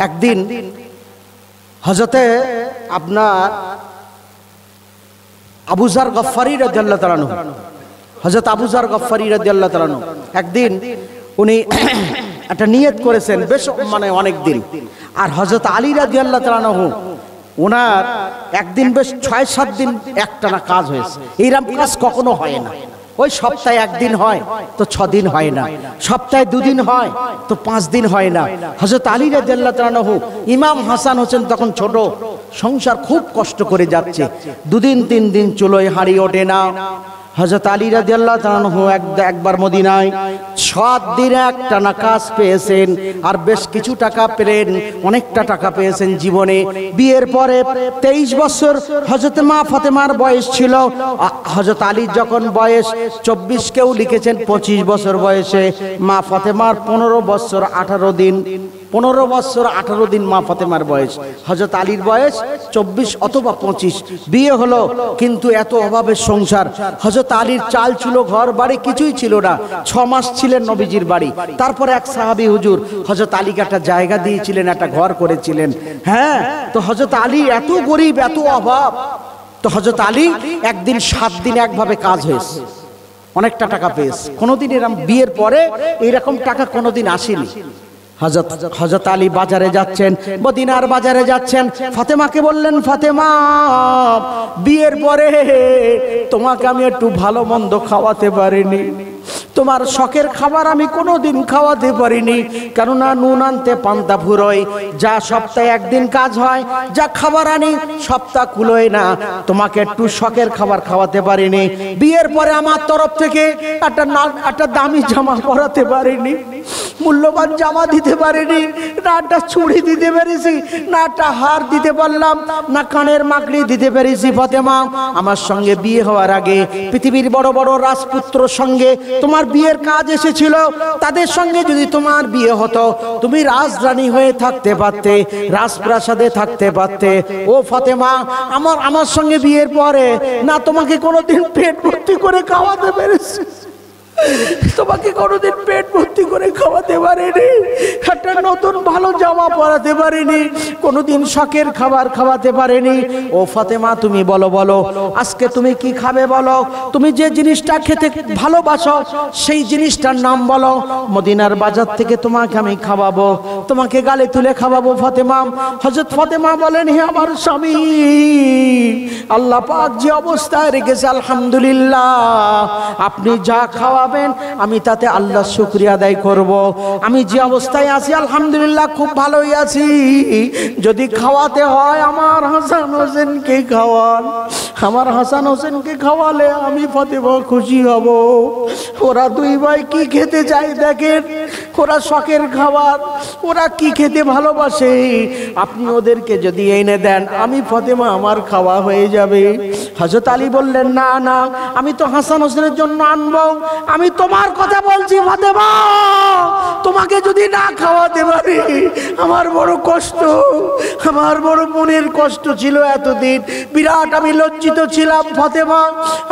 A: একদিন হযরতে আপনার আবু যার গফফারি রাদিয়াল্লাহু তাআলা আনহু, হযরত আবু যার গফফারি রাদিয়াল্লাহু তাআলা আনহু একদিন উনি একটা নিয়ত করেছেন, বেশ মানে অনেক দিন। আর হযরত আলী রাদিয়াল্লাহু তাআলা আনহু ওনার একদিন বেশ 6-7 দিন একটানা কাজ হয়েছে। এইরকম কাজ কখনো হয় না। ওই সপ্তাহে 1 দিন হয় তো 6 দিন হয় না, সপ্তাহে 2 দিন হয় তো 5 দিন হয় না। হযরত আলী রাদিয়াল্লাহু তাআলা আনহু, ইমাম হাসান হোসেন তখন ছোট, সংসার খুব কষ্ট করে যাচ্ছে, 2 দিন 3 দিন চুলোয় হাঁড়ি ওঠে না, হযরত আলী রাদিয়াল্লাহু তাআলা আনহু একবার মদিনায় 7 দিন একটানা কাজ পেয়েছেন, আর বেশ কিছু টাকা পেলেন, অনেকটা টাকা পেয়েছেন জীবনে। বিয়ের পরে 23 বছর হযরত মা ফাতেমার বয়স ছিল। হযরত আলীর যখন বয়স 24, কেউ লিখেছেন 25 বছর বয়সে, মা ফাতেমার 15 বছর 18 দিন, 15 বছর 18 দিন মা ফাতেমার বয়স। হযরত আলীর বয়স 24 অথবা 25। বিয়ে হলো, কিন্তু এত অভাবের সংসার। হযরত আলীর চাল ছিল, ঘর বাড়ি কিছুই ছিল না। 6 মাস ছিলেন নবীজির বাড়ি। তারপরে এক সাহাবী হুজুর হযরত আলীকে একটা জায়গা দিয়েছিলেন, একটা ঘর করেছিলেন। হ্যাঁ, তো হযরত আলী এত গরিব, এত অভাব। তো হযরত আলী একদিন 7 দিন একভাবে কাজ হয়েছে, অনেকটা টাকা পেয়েছে। কোনোদিন এরকম বিয়ের পরে এইরকম টাকা কোনোদিন আসেনি। হযরত আলী বাজারে যাচ্ছেন, মদিনার বাজারে যাচ্ছেন। ফাতেমাকে বললেন, ফাতেমা, বিয়ের পরে তোমাকে আমি একটু ভালো মন্দ খাওয়াতে পারিনি, তোমার শখের খাবার আমি কোনোদিন খাওয়াতে পারিনি, কেননা নুন আনতে পান্তা ফুরোয়, যা সপ্তাহে একদিন কাজ হয়, যা খাবার আনি সপ্তাহ কুলোয় না, তোমাকে একটু শখের খাবার খাওয়াতে পারিনি। বিয়ের পরে আমার তরফ থেকে একটা দামি জামা পরাতে পারিনি, মূল্যবান জামা দিতে পারিনি, না একটা চুড়ি দিতে পেরেছি, না একটা হার দিতে পারলাম, না কানের মাকড়ি দিতে পেরেছি। ফাতেমা, আমার সঙ্গে বিয়ে হওয়ার আগে পৃথিবীর বড় বড় রাজপুত্রর সঙ্গে তোমার বিয়ের কাজ এসেছিল, তাদের সঙ্গে যদি তোমার বিয়ে হতো, তুমি রাজরানী হয়ে থাকতে পারতে, রাজপ্রাসাদে থাকতে পারতে। ও ফাতেমা, আমার সঙ্গে বিয়ের পরে না তোমাকে কোনোদিন পেট ভর্তি করে খাওয়াতে পেরেছি, তোমাকে কোনোদিন পেট ভর্তি করে খাওয়াতে পারিনি, একটা নতুন ভালো জামা পরাতে পারিনি, কোনোদিন শখের খাবার খাওয়াতে পারিনি। ও ফাতেমা, তুমি বলো আজকে তুমি কি খাবে বলো, তুমি যে জিনিসটা খেতে ভালোবাসো সেই জিনিসটার নাম বলো, মদিনার বাজার থেকে তোমাকে আমি খাওয়াবো, তোমাকে গালে তুলে খাওয়াবো। ফাতেমা, হযরত ফাতেমা বলেন, হে আমার স্বামী, আল্লাহ পাক যে অবস্থায় রেখেছে আলহামদুলিল্লাহ, আপনি যা খাওয়া আমি তাতে আল্লাহ শুকরিয়া আদায় করব। আমি যে অবস্থায় আছি আলহামদুলিল্লাহ খুব ভালোই আছি, যদি খাওয়াতে হয় আমার হাসান হোসেনকে খাওয়ান, আমার হাসান হোসেনকে খাওয়ালে আমি ফাতেমা খুশি হব। ওরা দুই ভাই কি খেতে চায় দেখেন, ওরা শখের খাবার, ওরা কি খেতে ভালোবাসে, আপনি ওদেরকে যদি এনে দেন আমি ফাতেমা আমার খাওয়া হয়ে যাবে। হযরত আলী বললেন, না না, আমি তো হাসান হোসেনের জন্য আনবো, আমি তোমার কথা বলছি ফাতেমা, তোমাকে যদি না খাওয়াতে পারি আমার বড় কষ্ট, আমার বড় মনের কষ্ট ছিল এতদিন, বিরাট আমি লজ্জিত ছিলাম ফাতেমা,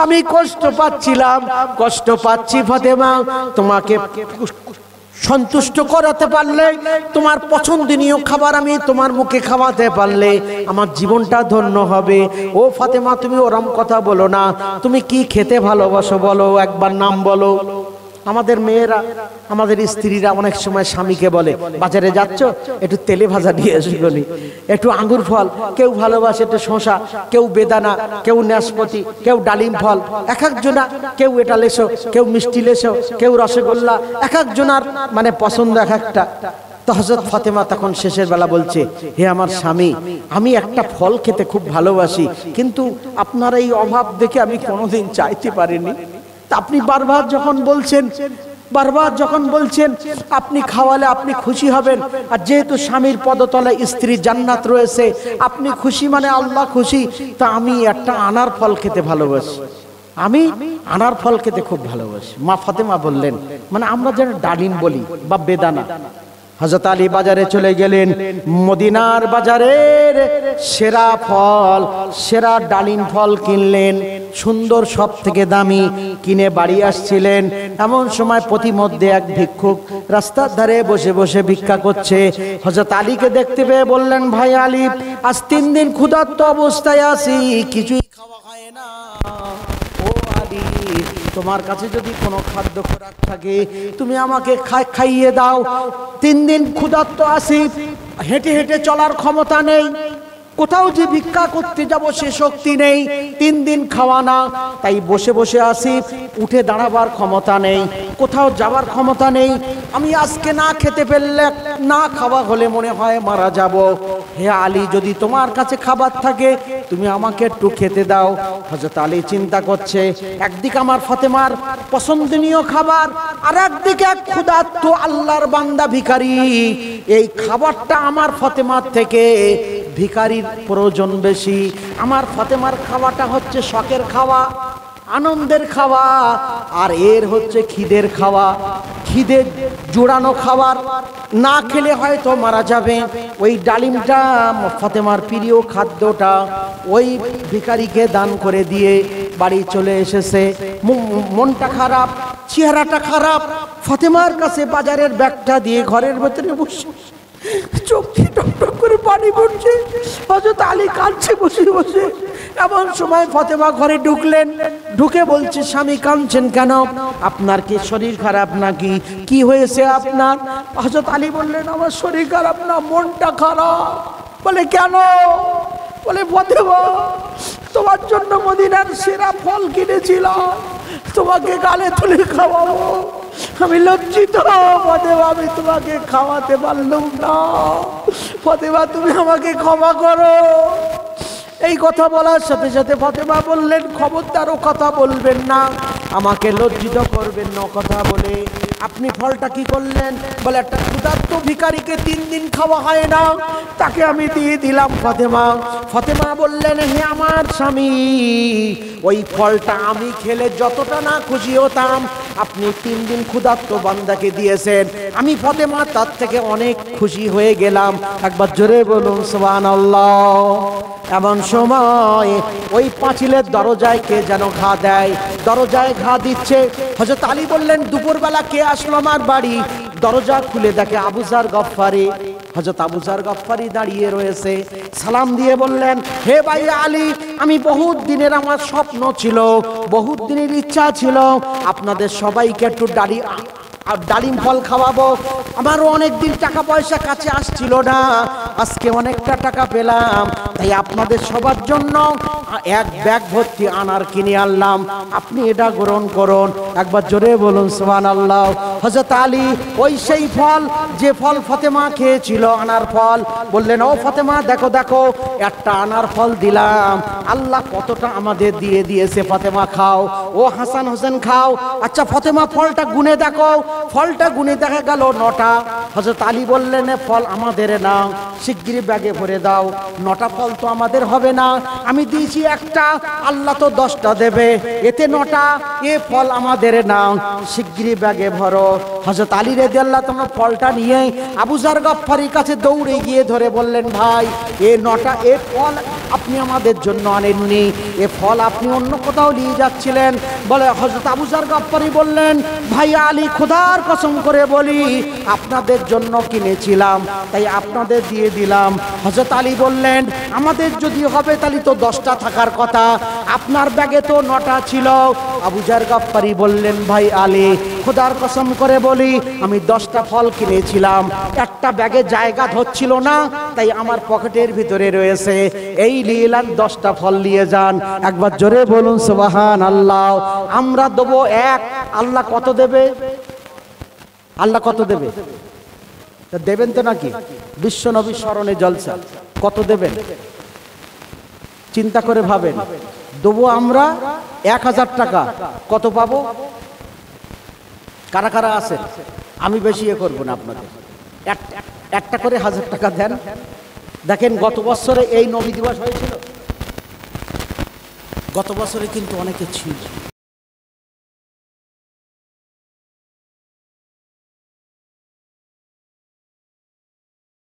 A: আমি কষ্ট পাচ্ছিলাম, কষ্ট পাচ্ছি ফাতেমা, তোমাকে সন্তুষ্ট করাতে পারলে, তোমার পছন্দনীয় খাবার আমি তোমার মুখে খাওয়াতে পারলে আমার জীবনটা ধন্য হবে। ও ফাতেমা, তুমি ওরম কথা বলো না, তুমি কি খেতে ভালোবাসো বলো, একবার নাম বলো। আমাদের মেয়েরা, আমাদের স্ত্রীরা অনেক সময় স্বামীকে বলে, বাজারে যাচ্ছ একটু তেলে ভাজা দিয়ে এসো, একটু আঙ্গুর ফল, কেউ ভালোবাসে একটু শসা, কেউ বেদানা, কেউ নাশপাতি, কেউ ডালিম ফল, এক একজনা, কেউ এটা লেসো, কেউ মিষ্টি লেসো, কেউ রসগোল্লা, এক একজনার মানে পছন্দ এক একটা। তো হযরত ফাতেমা তখন শেষের বেলা বলছে, হে আমার স্বামী, আমি একটা ফল খেতে খুব ভালোবাসি, কিন্তু আপনার এই অভাব দেখে আমি কোনোদিন চাইতে পারিনি। আপনি বারবার যখন বলছেন আপনি খাওয়ালে আপনি খুশি হবেন, আর যেহেতু স্বামীর পদতলে স্ত্রী জান্নাত রয়েছে, আপনি খুশি মানে আল্লাহ খুশি, তা আমি একটা আনার ফল খেতে ভালোবাসি, আমি আনার ফল খেতে খুব ভালোবাসি। মা ফাতেমা বললেন, মানে আমরা যেন ডালিম বলি বা বেদানা। হযরত আলী বাজারে চলে গেলেন, মদিনার বাজারের সেরা ফল, সেরা ডালিম ফল কিনলেন, সুন্দর সব থেকে দামি, কিনে বাড়ি আসছিলেন। এমন সময় প্রতিমধ্যে এক ভিক্ষুক রাস্তার ধারে বসে বসে ভিক্ষা করছে। হযরত আলীকে দেখতে পেয়ে বললেন, ভাই আলী, আজ 3 দিন ক্ষুধার্ত অবস্থায় আছি, কিছুই খাওয়া হয় না। ও আলী, তোমার কাছে যদি কোনো খাদ্য খোরাক থাকে তুমি আমাকে খাইয়ে দাও। 3 দিন ক্ষুধার্ত আছি, হেঁটে হেঁটে চলার ক্ষমতা নেই, কোথাও যে ভিক্ষা করতে যাব সে শক্তি নেই, 3 দিন খাওয়া না, তাই বসে বসে আছি, উঠে দাঁড়াবার ক্ষমতা নেই, কোথাও যাবার ক্ষমতা নেই। আমি আজকে না খেতে পেলে, না খাওয়া হলে মনে হয় মারা যাব। হে আলী, যদি তোমার কাছে খাবার থাকে তুমি আমাকে একটু খেতে দাও। হযরত আলী চিন্তা করছে, একদিকে আমার ফাতেমার পছন্দনীয় খাবার, আর একদিকে এক ক্ষুধার্ত আল্লাহর বান্দা ভিখারি। এই খাবারটা আমার ফাতেমার থেকে ভিখারির প্রয়োজন বেশি। আমার ফাতেমার খাওয়াটা হচ্ছে শখের খাওয়া, আনন্দের খাওয়া, আর এর হচ্ছে খিদের খাওয়া, খিদে জোড়ানো খাবার। না খেলে হয়তো মারা যাবে। ওই ডালিমটা ফাতেমার প্রিয় খাদ্যটা ওই ভিখারিকে দান করে দিয়ে বাড়ি চলে এসেছে। মনটা খারাপ, চেহারাটা খারাপ। ফাতেমার কাছে বাজারের ব্যাগটা দিয়ে ঘরের ভেতরে বসে চোখ দিয়ে টক টক করে পানি পড়ছে। হযরত আলী কাঁদছে বসে বসে। এমন সময় ফাতেমা ঘরে ঢুকলেন, ঢুকে বলছে, স্বামী কাঁদছেন কেন? আপনার কি শরীর খারাপ নাকি? কি হয়েছে আপনার? হযরত আলী বললেন, আমার শরীর খারাপ না, মনটা খারাপ। বলে কেন? বলে ফাতেমা, তোমার জন্য মদিনার সেরা ফল কিনেছিলাম, তোমাকে গালে তুলে খাওয়াবো, আমি লজ্জিত ফাতেমা, আমি তোমাকে খাওয়াতে পারলাম না। ফাতেমা, তুমি আমাকে ক্ষমা করো। এই কথা বলার সাথে সাথে ফাতেমা বললেন, খবরদারও কথা বলবেন না, আমাকে লজ্জিত করবেন না কথা বলে। আপনি ফলটা কি করলেন? বলে একটা ক্ষুধার্ত ভিখারিকে 3 দিন খাওয়া হয় না, তাকে আমি দিয়ে দিলাম ফাতেমা। ফাতেমা বললেন, হে আমার স্বামী, ওই ফলটা আমি খেলে যতটা না খুশি হতাম, আপনি 3 দিন ক্ষুধার্ত বান্দাকে দিয়েছেন, আমি ফাতেমা তার থেকে অনেক খুশি হয়ে গেলাম। একবার জোরে বলুন সুবহানাল্লাহ। এমন সময় ওই পাঁচিলের দরজায় কে যেন ঘা দেয়, দরজায় ঘা দিচ্ছে। হযরত আলী বললেন, দুপুরবেলা কে আসলো আমার বাড়ি? দরজা খুলে দেখে আবু যার গফফারি। হযরত আবু যার গফফারি দাঁড়িয়ে রয়েছে। সালাম দিয়ে বললেন, হে ভাই আলী, আমি বহুত দিনের আমার স্বপ্ন ছিল, বহুত দিনের ইচ্ছা ছিল আপনাদের সবাইকে একটু ডালিম ফল খাওয়াবো। আমারও অনেকদিন টাকা পয়সা কাছে আসছিল না, আজকে অনেকটা টাকা পেলাম, তাই আপনাদের সবার জন্য এক ব্যাগ ভর্তি আনার কিনে আনলাম, আপনি এটা গ্রহণ করুন। একবার জোরে বলুন সুবহানাল্লাহ। হযরত আলী ওই সেই ফল, যে ফল ফাতেমা খেয়েছিল, আনার ফল, বললেন, ও ফাতেমা, দেখো দেখো, একটা আনার ফল দিলাম, আল্লাহ কতটা আমাদের দিয়ে দিয়েছে, ফাতেমা খাও। ও হাসান হোসেন খাও। আচ্ছা ফাতেমা, ফলটা গুনে দেখো। ফলটা গুনে দেখা গেল 9টা। হযরত আলী বললেন, ফল আমাদের না, শিগগিরই ব্যাগে ভরে দাও, 9টা ফল তো আমাদের হবে না, আমি দিয়েছি একটা, আল্লাহ তো 10টা দেবে, এতে 9টা, এ ফল আমাদের না, শিগগিরই ব্যাগে ভরো। হযরত আলী রাদিয়াল্লাহু তাআলা ফলটা নিয়ে আবু যার গফফারির কাছে দৌড়ে গিয়ে ধরে বললেন, ভাই, এ 9টা, এ ফল আপনি আমাদের জন্য আনেননি, এ ফল আপনি অন্য কোথাও নিয়ে যাচ্ছিলেন। বলে হযরত আবু যার গফফারি বললেন, ভাই আলী, খোদার কসম করে বলি, আপনাদের জন্য কিনেছিলাম, তাই আপনাদের দিয়ে দিলাম। হযরত আলী বললেন, আমাদের যদি হবে তাহলে তো 10টা থাকার কথা, আপনার ব্যাগে তো 9টা ছিল। আবু যার গফফারি বললেন, ভাই আলী, খোদার কসম করে বলি, আমি 10টা ফল কিনেছিলাম, একটা ব্যাগে জায়গা ধরছিল না, তাই আমার পকেটের ভিতরে রয়েছে, এই লীলান 10টা ফল নিয়ে যান। একবার জোরে বলুন সুবহানাল্লাহ। আমরা দেবো 1, আল্লাহ কত দেবে? আল্লাহ কত দেবে? দেবেন তো নাকি? বিশ্ব নবী স্মরণে জলসা, কত দেবেন? চিন্তা করে ভাবেন। দেবো আমরা 1000 টাকা, কত পাবো? কারা কারা আছে? আমি বেশি করবো না, আপনাদের একটা করে 1000 টাকা দেন। দেখেন, গত বছরে এই নবী দিবস হয়েছিল, গত বছরে কিন্তু অনেকে ছিল।